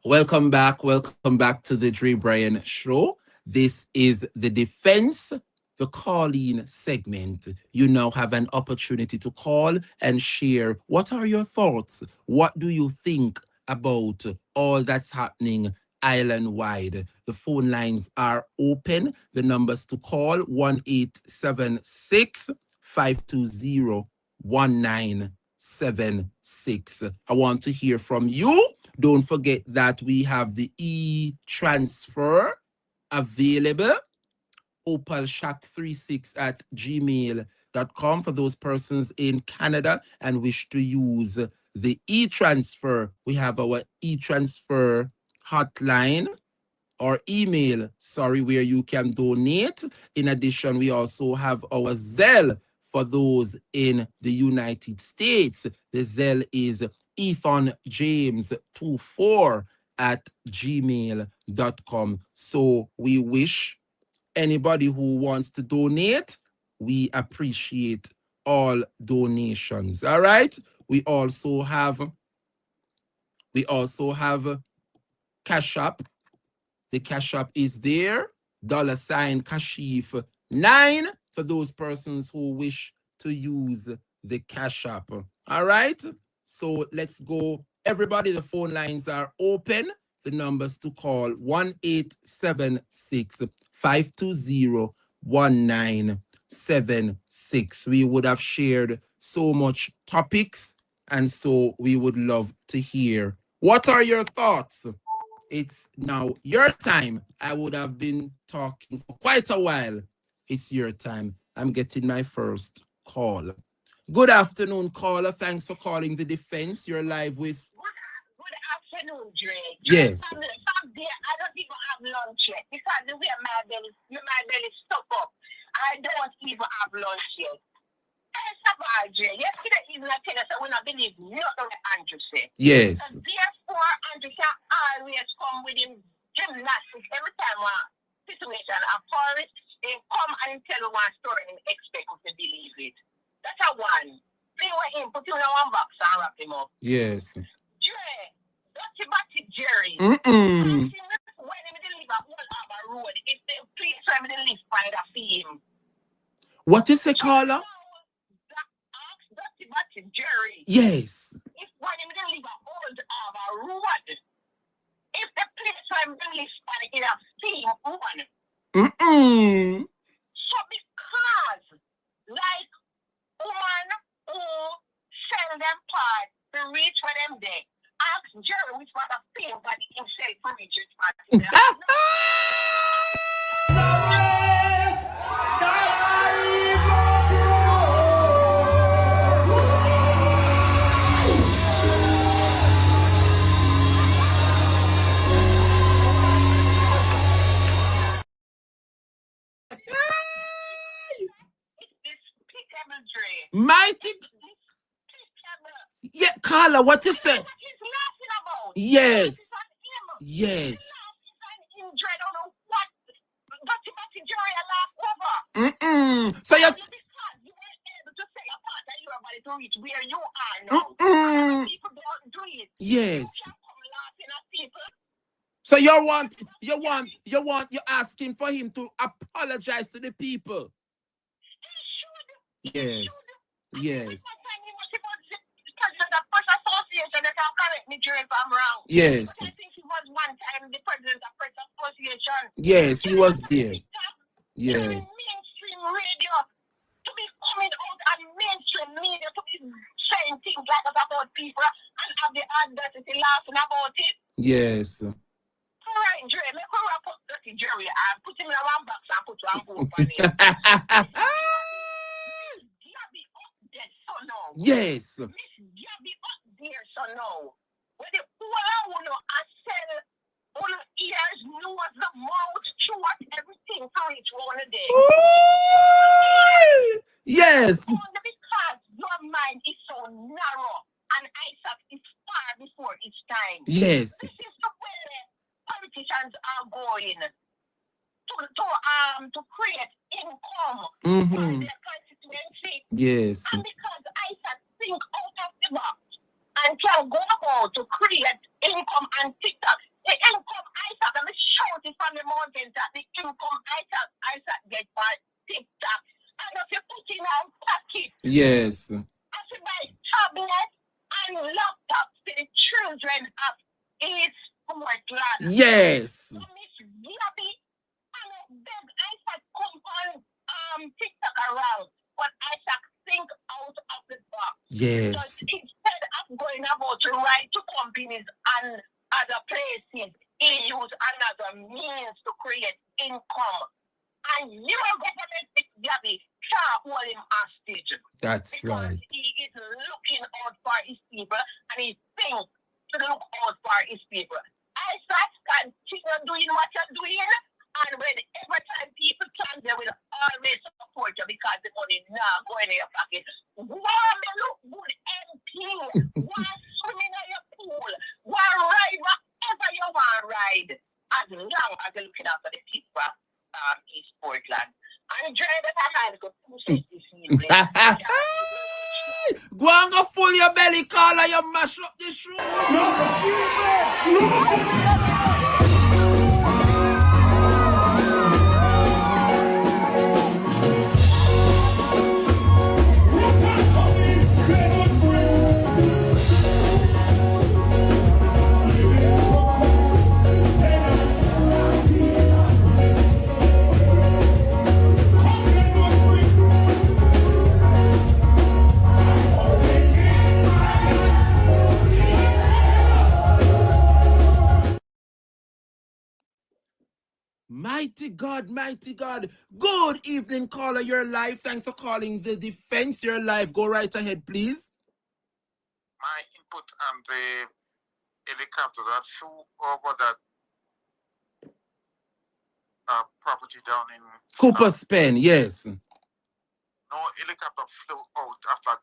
Welcome back to the DREBRIAN show. This is the defense, the call-in segment. You now have an opportunity to call and share. What are your thoughts? What do you think about all that's happening island-wide? The phone lines are open. The numbers to call 1-877-520-1976. I want to hear from you. Don't forget that we have the e-transfer available. opalshack36@gmail.com for those persons in Canada and wish to use the e-transfer. We have our e-transfer hotline or email, where you can donate. In addition, we also have our Zelle for those in the United States. The Zelle is EthonJames24@gmail.com. So we wish anybody who wants to donate, we appreciate all donations. All right. We also have Cash App. The Cash App is there. $Kashif9 for those persons who wish to use the Cash App. All right. So let's go. Everybody, the phone lines are open. The numbers to call 1-877-520-1976. We would have shared so much topics, and so we would love to hear. What are your thoughts? It's now your time. I would have been talking for quite a while. It's your time. I'm getting my first call. Good afternoon, caller. Thanks for calling the defense. You're live with... Good afternoon, Dre. Yes. From there, I don't even have lunch yet because the way my belly stuck up. I don't even have lunch yet. Dre. Yesterday evening I tell you, so when I believe nothing what Andrew said. Yes. And therefore, Andrew can always come with him gymnastics every time one situation occurs. He come and tell one story and expect us to believe it. That's a one. Bring him, put him in one box and wrap him up. Yes. Dre, Dutty Batty Jerry. Mm-mm. When he deliver all over road, it's the place where he live by the film. What is the caller? Jerry. Yes. If one of them live on Old Harbour Road, if the place where them live on in a steam one. Mm-mm. So because like woman who sell them part to reach for them there, ask Jerry which part of steam body himself to reach his part. Mighty. Yeah, Carla, what you say? Yes. Yes. Mm-mm. So you yes. So you're asking for him to apologize to the people. Yes. Yes. Yes. I think he was one time the president of Press Association. Yes, he was there. Yes. Mainstream radio to be coming out and mainstream media to be saying things like that about people and have the audacity laughing about it. Yes. All right, Dre, let's go wrap up Dirty Jerry and put him in one box and put one book on it. Yes. Miss Gabby up there, so no. When the whole one I sell all the ears, nose, the mouth, throat, everything to each one of them. Yes. Only because your mind is so narrow, and ISAC is far before its time. Yes. This is the way politicians are going to create income for their constituency. Yes. And because ISAC think out of the box and can go about to create income and TikTok. The income ISAC, let me shout it from the mountains that the income ISAC get for TikTok. And if you put in our pocket, Yes. as you buy tablet and laptops to the children of each Portland. Yes. So Miss Gabby, and I beg ISAC come on TikTok around, but ISAC think out of the box. Yes. Because instead of going about to write to companies and other places, he use another means to create income. And your government, Miss Gabby, can't hold him hostage. That's right. He is looking out for his people, and he thinks to look out for his people. ISAC continue doing what you're doing, and whenever time people can, they will always support you because the money now going in your pocket. Why me look good MP? Why swimming in your pool? Why ride whatever you want to ride? As long as you're looking after the people East Portland. I'm trying to find a good pussy this evening. Go and go full your belly, Carla, you mash up this room. Mighty God, mighty God. Good evening, caller. You're live. Thanks for calling the defense. You're live. Go right ahead, please. My input on the helicopter that flew over that property down in Cooper's Pen, yes. No helicopter flew out of that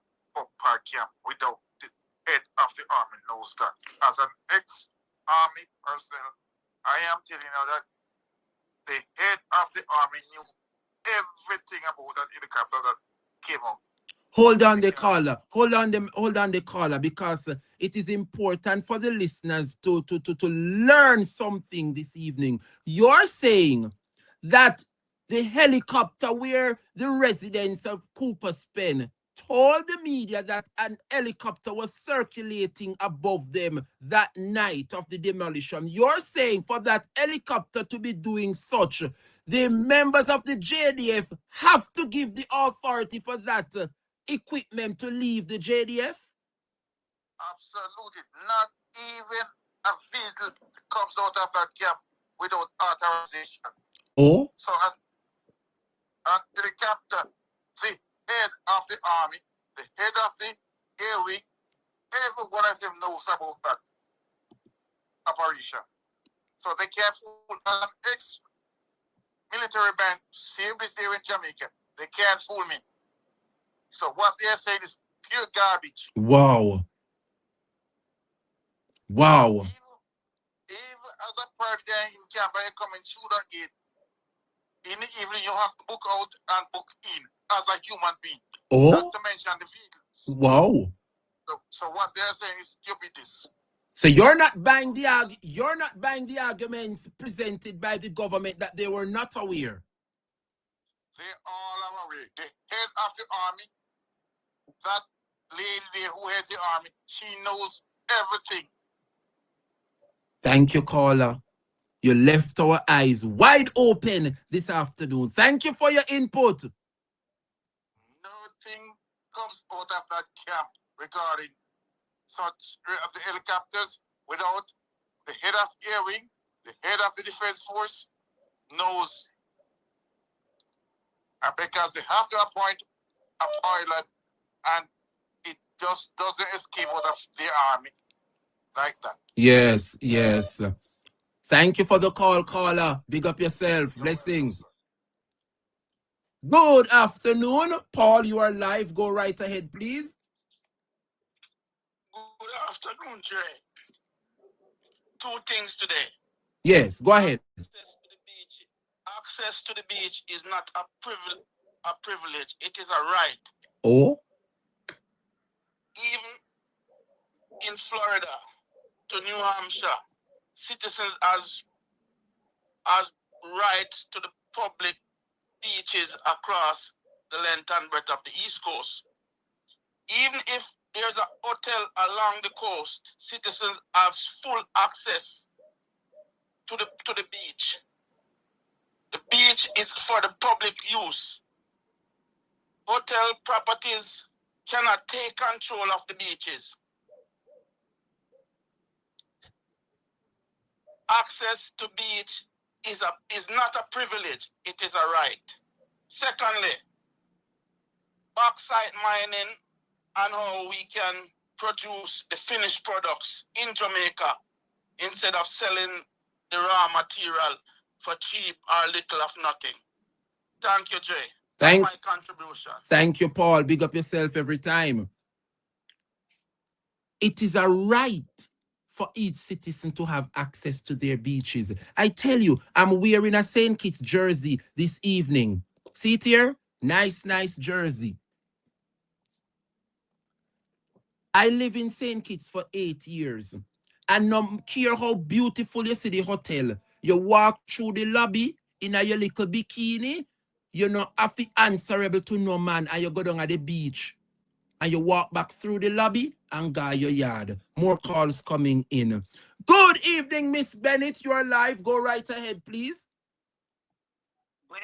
park camp without the head of the army knows that. As an ex-army personnel, I am telling you that the head of the army knew everything about that helicopter that came out. Hold on the caller. Hold on the caller, because it is important for the listeners to learn something this evening. You're saying that the helicopter where the residents of Cooper's Pen told the media that an helicopter was circulating above them that night of the demolition. You're saying for that helicopter to be doing such, the members of the JDF have to give the authority for that equipment to leave the JDF? Absolutely. Not even a vehicle comes out of that camp without authorization. Oh? So an helicopter, the head of the army, the head of the air wing, every one of them knows about that operation. So they can't fool an ex-military man, same this here in Jamaica. They can't fool me. So what they're saying is pure garbage. Wow. Wow. Even as a private eye in camp, I come and through that gate. In the evening, you have to book out and book in as a human being. Oh. Not to mention the vehicles. Wow. So what they're saying is stupidness. So you're not buying the arguments presented by the government that they were not aware. They all are aware. The head of the army, that lady there who heads the army, she knows everything. Thank you, caller. You left our eyes wide open this afternoon. Thank you for your input. Nothing comes out of that camp regarding such of the helicopters without the head of air wing, the head of the defense force knows. Because they have to appoint a pilot, and it just doesn't escape out of the army like that. Yes, yes. Thank you for the call, caller. Big up yourself. Blessings. Good afternoon. Paul, you are live. Go right ahead, please. afternoon, Dre. Two things today. Yes, go ahead. Access to the beach is not a privilege. It is a right. Oh? Even in Florida to New Hampshire, citizens has rights to the public beaches across the length and breadth of the East Coast. Even if there's a hotel along the coast, citizens have full access to the beach. The beach is for the public use. Hotel properties cannot take control of the beaches. Access to beach is not a privilege, it is a right. Secondly, bauxite mining and how we can produce the finished products in Jamaica instead of selling the raw material for cheap or little of nothing. Thank you, Jay. That's my contribution. Thank you, Paul. Big up yourself every time. It is a right for each citizen to have access to their beaches. I tell you, I'm wearing a St. Kitts jersey this evening. See it here? Nice, nice jersey. I live in St. Kitts for 8 years. And no care how beautiful you see the hotel, you walk through the lobby in your little bikini, you're not answerable to no man, and you go down at the beach. And you walk back through the lobby and go your yard. More calls coming in. Good evening, Miss Bennett. You are live. Go right ahead, please. Good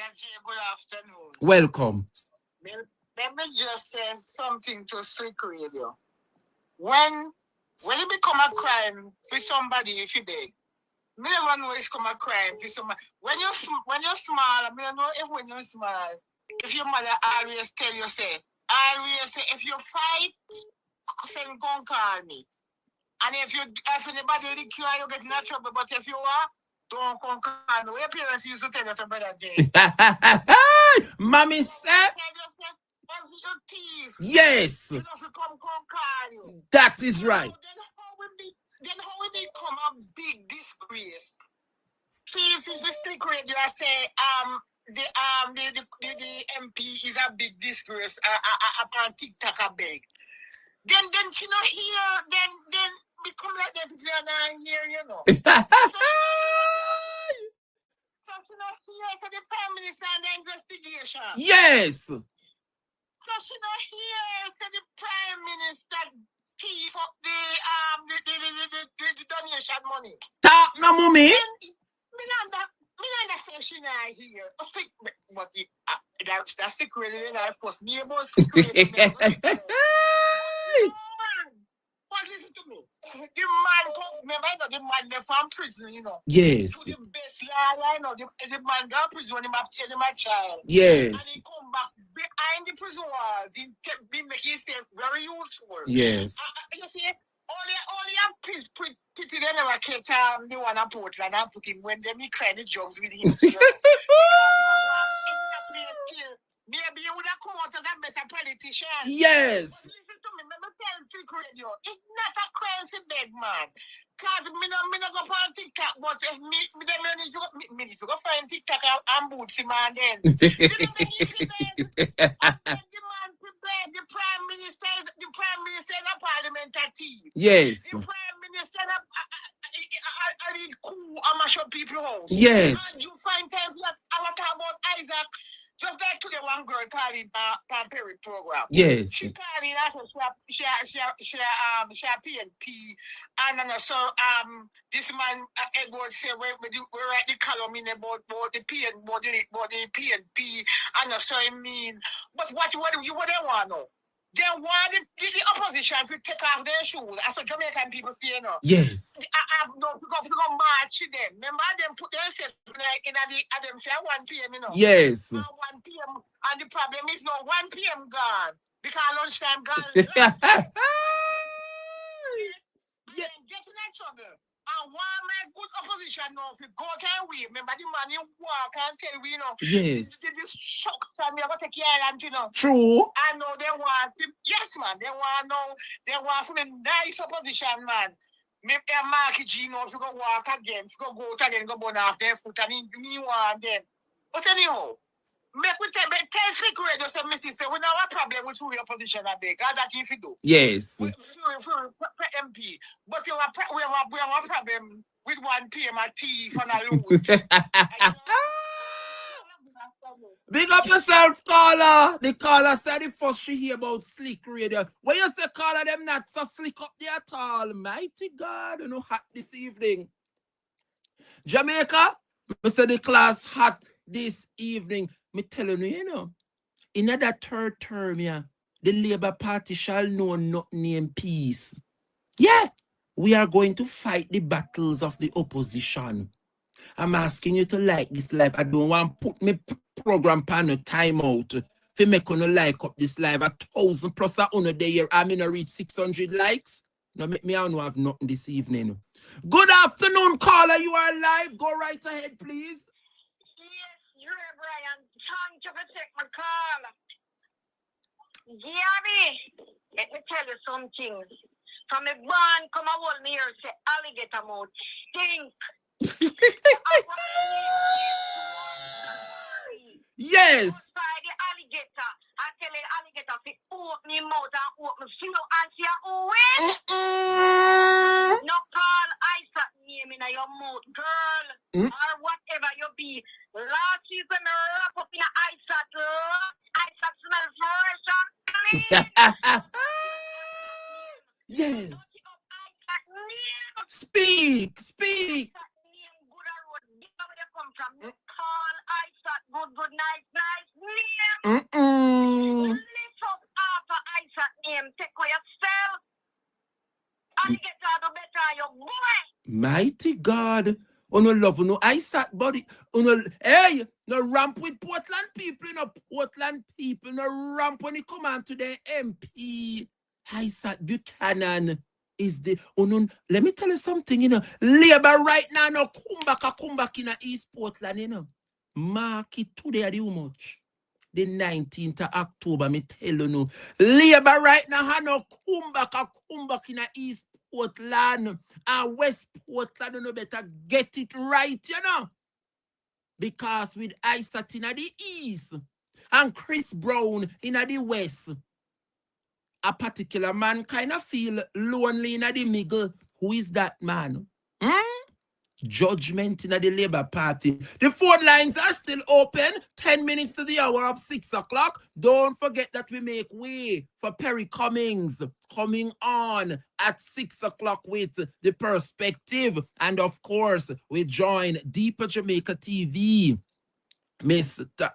afternoon. Welcome. Let me just say something to Slick Radio. When it become a crime for somebody if you beg, me never know it's come a crime for somebody. When you're small, I don't know if when you're small, if your mother always tell you always say, if you fight, send gun call me. And if anybody lick you, you get in trouble. But if you are, don't come call me. Your parents used to tell you something like that. Mommy said. Yes. You know, if you come call you. That is right. Then how will it become a big disgrace? See, if it's a secret, you say, the MP is a big disgrace upon TikTok a big. Then she not here, then become like that if you're not here, you know. So she not here for the Prime Minister and the investigation. Yes. So she not here for the Prime Minister thief up the donation money. Talk no mommy. Me understand she not here. But that's the credit that I post. Me about secret. But listen to me. The man, remember, the man left from prison, you know. Yes. To the best law, I know. The man got prison when he tell him a child. Yes. And he come back behind the prison walls. He make himself very useful. Yes. You see, only a pity they never catch the one at Portland and put him when they cry the jokes with him. Maybe you would have come out as a better politician. Yes. But listen to me, let me tell you, Slick Radio. It's not a crime for beg, man. Because me not go on TikTok, but if if you go find TikTok, I'm bootsy, man, then. You know me, if you beg, the man prepared, the Prime Minister is a parliamentary. Yes. The Prime Minister I read cool, I mash up people's house. Yes. And you find time like I was talking about Isaac. Just like today, one girl called in Pamperi program. Yes. She called in and she PNP, and so this man Edward say we write the column in about the PNP, and so I mean, but what they want now? They want the opposition to take off their shoes. As a Jamaican people say, you know. Yes. I don't go march to them. Remember them put themselves in them say 1 p.m. You know. Yes. Now 1 p.m. and the problem is now 1 p.m. gone because lunchtime gone. Yeah. Getting a And why my good opposition now if you go can we? Remember the man you walk and tell we Yes. This shock and we are gonna take care and True. I know they want yes man, they want for me nice opposition man. Make their market Gino if you go walk again, if you go out again, go burn off their foot and me want them. But anyhow, make we tell secret just say Missy say we don't have a problem with your opposition I beg. God that if you do. Yes. We MP. But we have a problem with one PM at T for a loot. Big up yourself, caller. The caller said the first she hear about slick radio. When you say caller, them not so slick up there at all. Mighty God, you know, hot this evening. Jamaica, I said the class hot this evening. Me telling you, in that third term, yeah, the Labour Party shall know nothing in peace. Yeah, we are going to fight the battles of the opposition. I'm asking you to like this live. I don't want to put my program pan a timeout. If you make you like up this live, 1,000 plus a 100 day, I'm going to reach 600 likes. Now make me out have nothing this evening. Good afternoon, caller. You are live. Go right ahead, please. Yes, DREBRIAN. Thank you for taking my call. Gabby, let me tell you something. From a barn, come and hold me here, say alligator mouth stink. Yes. Outside the alligator, I tell the alligator to open my mouth and open my few and say, oh, wait. No call Isaac name in your mouth, girl, or whatever you be. Last season, wrap up in Isaac, Isaac smells fresh and clean. Yes. Speak. Call Isaac, good, nice name. Lift up after Isaac name, take for yourself. And get out of better, your boy. Mighty God. Uno love, uno Isaac body. Uno, hey, no ramp with Portland people, Portland people, no ramp when it come on to the MP. Isaac Buchanan is the let me tell you something, Labour right now no come back in East Portland, Mark it today how much? The 19th of October, me tell you no. Labour right now no come back in East Portland and West Portland, no better get it right, Because with Isaac in the East and Chris Brown in the West, a particular man kind of feel lonely in the middle. Who is that man? Judgment in the Labour Party. The phone lines are still open. 10 minutes to the hour of 6 o'clock. Don't forget that we make way for Perry Cummings coming on at 6 o'clock with The Perspective. And of course, we join Deeper Jamaica TV. Mr.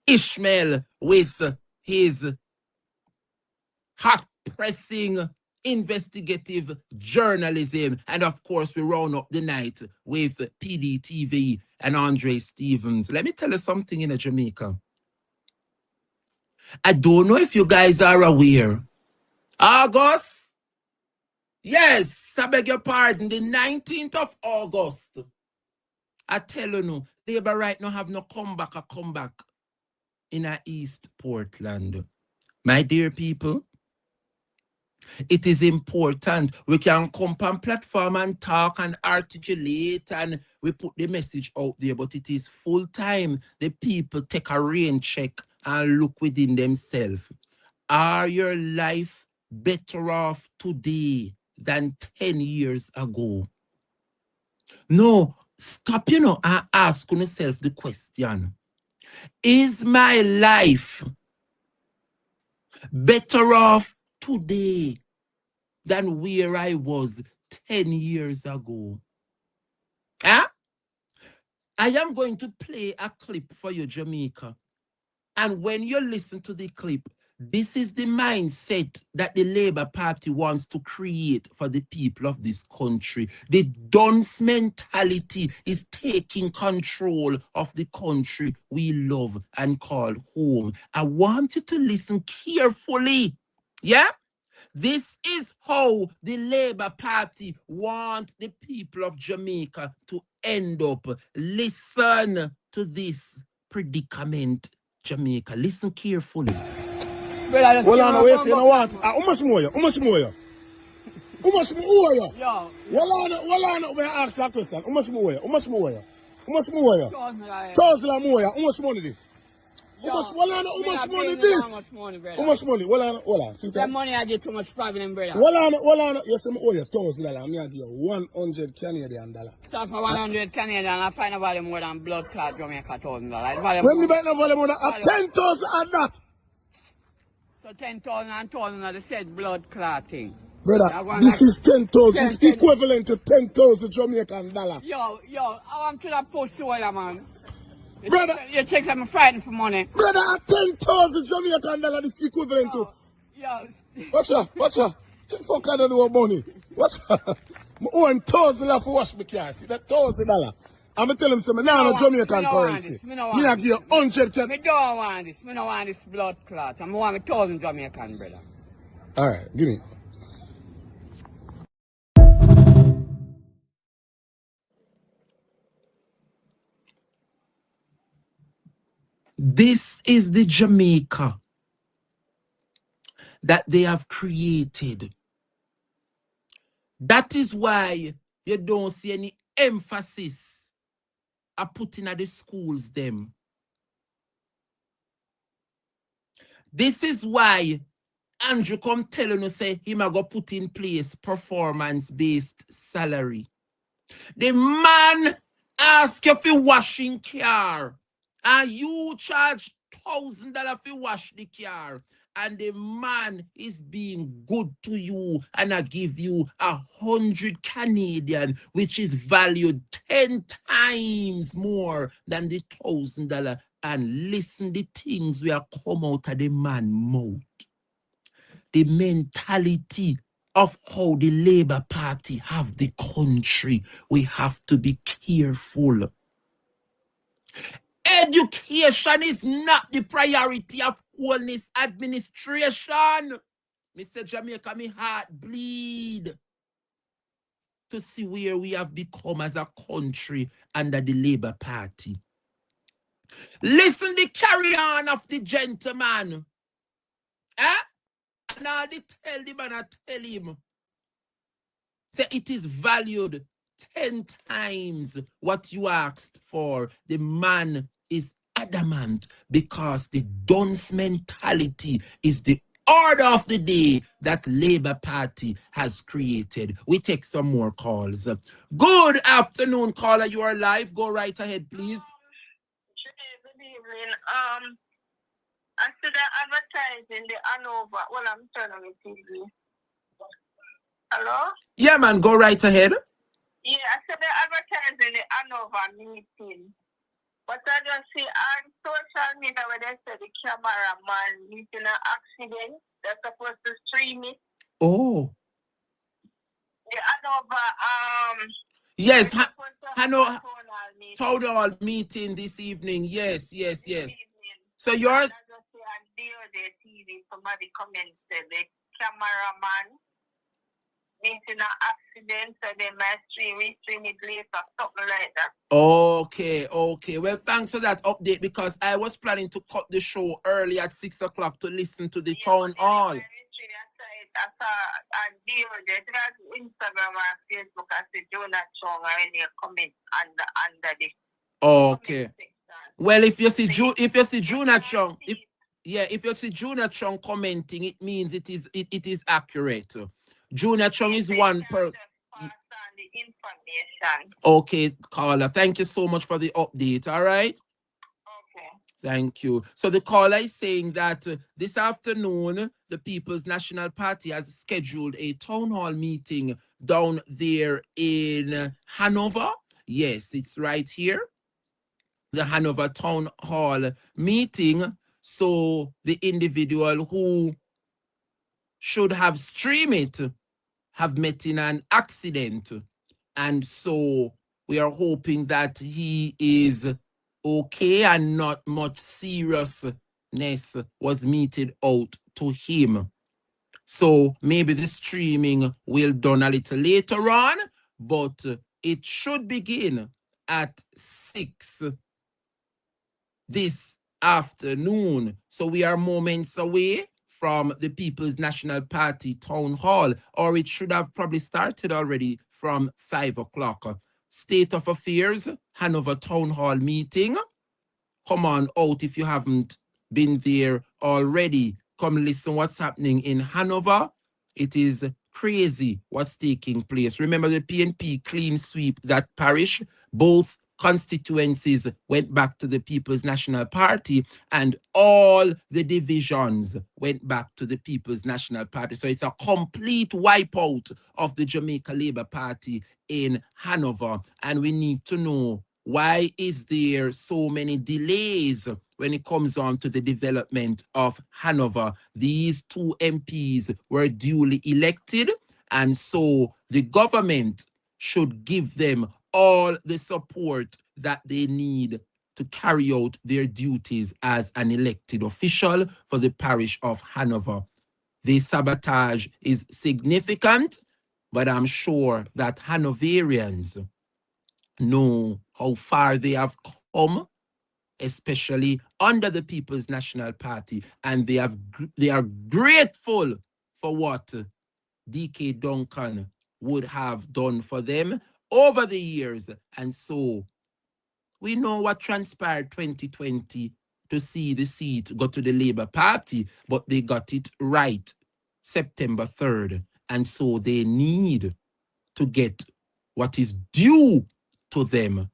Ishmael with his hot-pressing investigative journalism. And of course, we round up the night with PDTV and Andre Stevens. Let me tell you something in Jamaica. I don't know if you guys are aware. August? Yes, I beg your pardon. The 19th of August. I tell you no, Labour right now have no comeback in a East Portland. My dear people, it is important. We can come on platform and talk and articulate and we put the message out there, but it is full time. The people take a rain check and look within themselves. Are your life better off today than 10 years ago? No, stop, and ask yourself the question. Is my life better off today than where I was 10 years ago? Huh? I am going to play a clip for you, Jamaica. And when you listen to the clip, this is the mindset that the Labour Party wants to create for the people of this country. The dunce mentality is taking control of the country we love and call home. I want you to listen carefully. Yeah? This is how the Labour Party want the people of Jamaica to end up. Listen to this predicament, Jamaica. Listen carefully. Well, I know you know what? How much more? How much more? How much more? Yo. Well, I know. May I ask that question? How much more? How much more? How much more? 1,000 more. How much money this? How much? Well, I know. How much money this? How much money, brother? How much money? Well, I know. Well, I see that money I get too much problem, brother. Well, I know. Yes, I'm owe you $1,000. Me I give you 100 Canadian dollar. So for 100 Canadian, I find a value more than blood clot Jamaica $1,000. When me buy no value more than 10,000 at that. So 10,000 and 1,000 are the said blood clot thing. Brother, this is 10,000. This is equivalent to 10,000 Jamaican dollar. Yo, I want to that post to oil, man. Brother, you check I'm frightened for money. Brother, at 10,000 Jamaican dollar, this is equivalent to. Yo. Watch out. The fuck I don't know about money. Watch out. I owe him $1,000 for wash my car. See that $1,000. I'm going to tell him something. Now, no Jamaican currency. Me I give you 100 Canadian. Me don't want this. Me don't want this blood clot. I want me 1,000 Jamaican, brother. All right, give me. This is the Jamaica that they have created. That is why you don't see any emphasis are putting at the schools them. This is why Andrew come telling us say him a go put in place performance-based salary. The man ask you for washing car and you charge $1,000 for wash the car, and the man is being good to you and I give you 100 Canadian, which is valued 10 times more than the $1,000. And listen the things we are come out of the man mouth. The mentality of how the Labour Party have the country. We have to be careful. Education is not the priority of wellness administration. Mr. Jamaica, my heart bleed to see where we have become as a country under the Labour Party. Listen the carry on of the gentleman. And I tell the man, I tell him, say it is valued 10 times what you asked for. The man is adamant because the dunce mentality is the order of the day that Labour Party has created. We take some more calls. Good afternoon, caller. You are live. Go right ahead, please. Good evening. I see the advertising the Hanover. Well, I'm turning on the TV. Hello? Yeah, man. Go right ahead. Yeah, I said the advertising the Hanover meeting. But I just see on social media where they say the cameraman meeting an accident. They're supposed to stream it. Oh. The Hanover, yes, Hanover town hall meeting this evening. Yes. So yours. Somebody commented the cameraman meeting an accident, so they might stream it later, something like that. Okay. Well, thanks for that update because I was planning to cut the show early at 6 o'clock to listen to the town hall. I saw on Instagram and Facebook, I said Jonah Chung or any comment under the. Okay. Well, if you see Jonah Chung, if you see Jonah Chung commenting, it means it is accurate. Jonah Chung is one per. Okay, caller. Thank you so much for the update. All right. Okay. Thank you. So the caller is saying that this afternoon, the People's National Party has scheduled a town hall meeting down there in Hanover. Yes, it's right here. The Hanover Town Hall meeting. So the individual who should have streamed it have met in an accident. And so we are hoping that he is okay and not much seriousness was meted out to him. So maybe the streaming will done a little later on, but it should begin at 6 this afternoon. So we are moments away from the People's National Party Town Hall, or it should have probably started already from 5 o'clock. State of Affairs, Hanover Town Hall meeting. Come on out if you haven't been there already. Come listen what's happening in Hanover. It is crazy what's taking place. Remember the PNP clean sweep that parish? Both constituencies went back to the People's National Party and all the divisions went back to the People's National Party. So it's a complete wipeout of the Jamaica Labour Party in Hanover. And we need to know, why is there so many delays when it comes on to the development of Hanover? These two MPs were duly elected, and so the government should give them all the support that they need to carry out their duties as an elected official for the parish of Hanover. The sabotage is significant, but I'm sure that Hanoverians know how far they have come, especially under the People's National Party, and they are grateful for what DK Duncan would have done for them over the years. And so we know what transpired 2020 to see the seat go to the Labour Party, but they got it right September 3rd. And so they need to get what is due to them.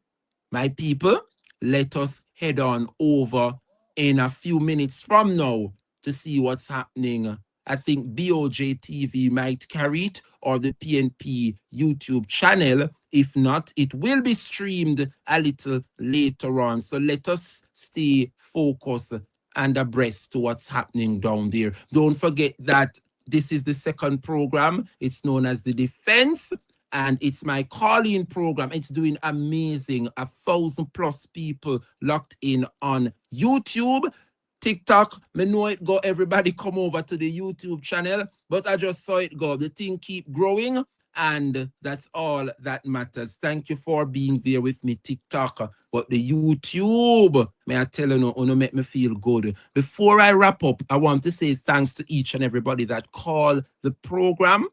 My people, let us head on over in a few minutes from now to see what's happening. I think BOJ TV might carry it, or the PNP YouTube channel. If not, it will be streamed a little later on. So let us stay focused and abreast to what's happening down there. Don't forget that this is the second program. It's known as The Defense, and it's my call-in program. It's doing amazing. 1,000+ people locked in on YouTube. TikTok, me know it go, everybody come over to the YouTube channel, but I just saw it go. The thing keep growing, and that's all that matters. Thank you for being there with me, TikTok. But the YouTube, may I tell you, make me feel good. Before I wrap up, I want to say thanks to each and everybody that call the program.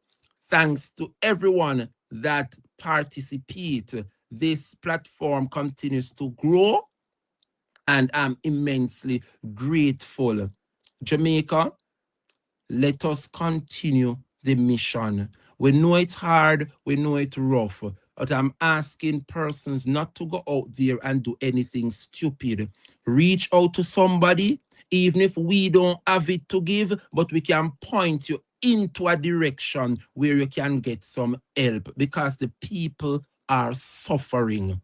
Thanks to everyone that participate. This platform continues to grow, and I'm immensely grateful. Jamaica, let us continue the mission. We know it's hard, we know it's rough, but I'm asking persons not to go out there and do anything stupid. Reach out to somebody, even if we don't have it to give, but we can point you into a direction where you can get some help, because the people are suffering.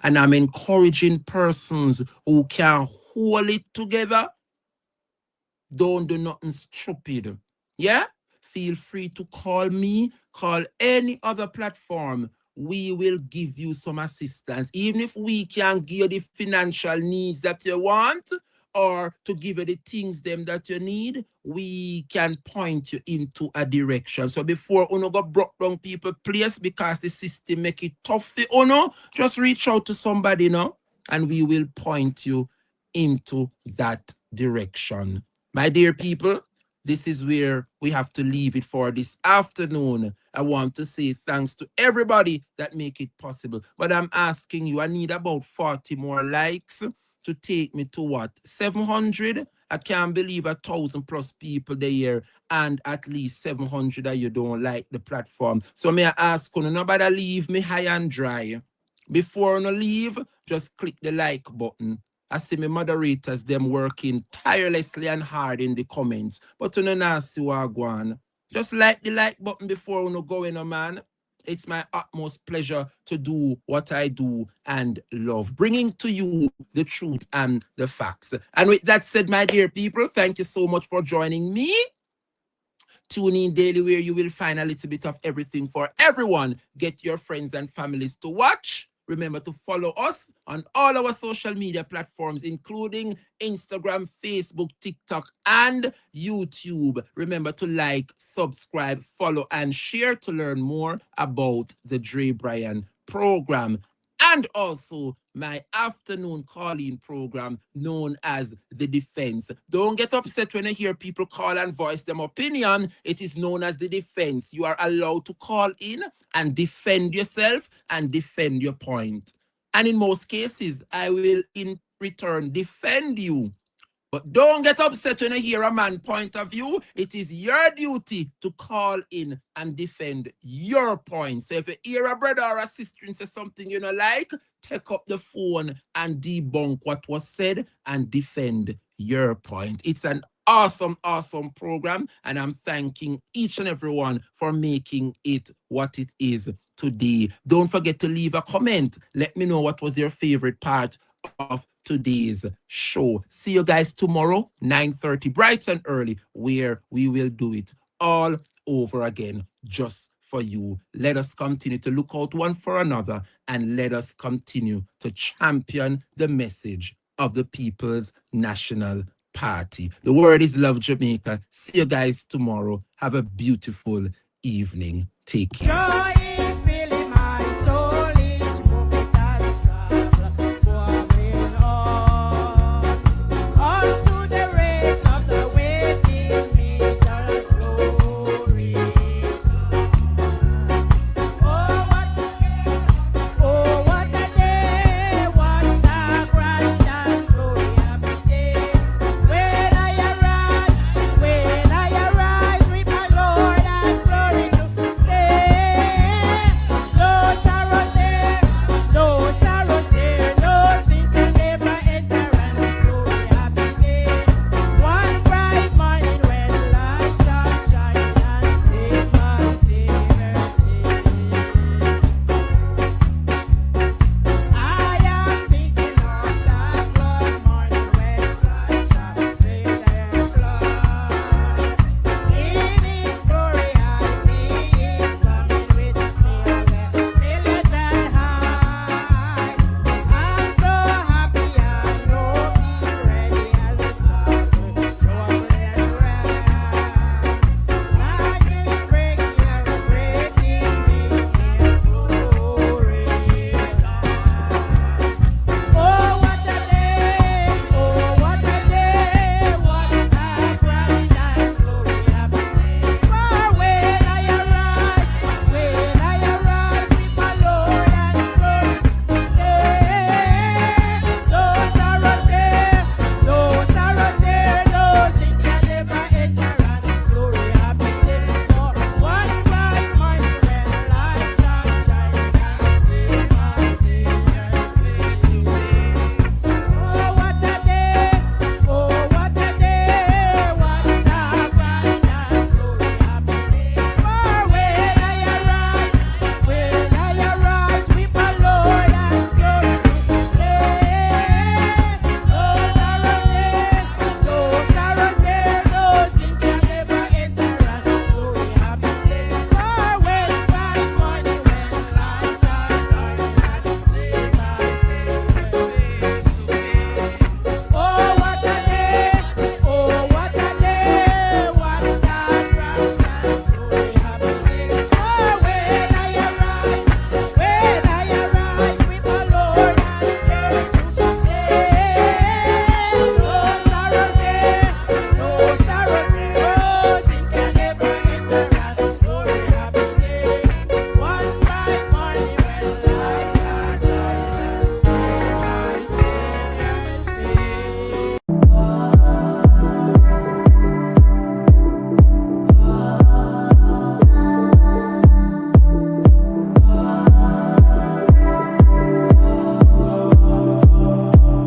And I'm encouraging persons who can hold it together. Don't do nothing stupid. Yeah? Feel free to call me, call any other platform. We will give you some assistance. Even if we can give you the financial needs that you want, or to give you the things them that you need, we can point you into a direction. So before uno go broke down people place because the system make it tough for uno, just reach out to somebody now, and we will point you into that direction. My dear people, this is where we have to leave it for this afternoon. I want to say thanks to everybody that make it possible. But I'm asking you, I need about 40 more likes to take me to what? 700? I can't believe 1,000+ people there, and at least 700 of you don't like the platform. So may I ask you, nobody leave me high and dry. Before you leave, just click the like button. I see my moderators, them working tirelessly and hard in the comments. But you know, see what go on. Just like the like button before you go in, man. It's my utmost pleasure to do what I do and love, bringing to you the truth and the facts. And with that said, my dear people, thank you so much for joining me. Tune in daily, where you will find a little bit of everything for everyone. Get your friends and families to watch. Remember to follow us on all our social media platforms, including Instagram, Facebook, TikTok, and YouTube. Remember to like, subscribe, follow, and share to learn more about the DREBRIAN program. And also my afternoon call-in program known as The Defense. Don't get upset when you hear people call and voice their opinion. It is known as The Defense. You are allowed to call in and defend yourself and defend your point. And in most cases, I will in return defend you. But don't get upset when you hear a man's point of view. It is your duty to call in and defend your point. So if you hear a brother or a sister and say something you don't like, take up the phone and debunk what was said and defend your point. It's an awesome, awesome program, and I'm thanking each and everyone for making it what it is today. Don't forget to leave a comment. Let me know what was your favorite part of today's show. See you guys tomorrow, 9:30, bright and early, where we will do it all over again just for you. Let us continue to look out one for another, and let us continue to champion the message of the People's National Party. The word is love, Jamaica. See you guys tomorrow. Have a beautiful evening. Take care.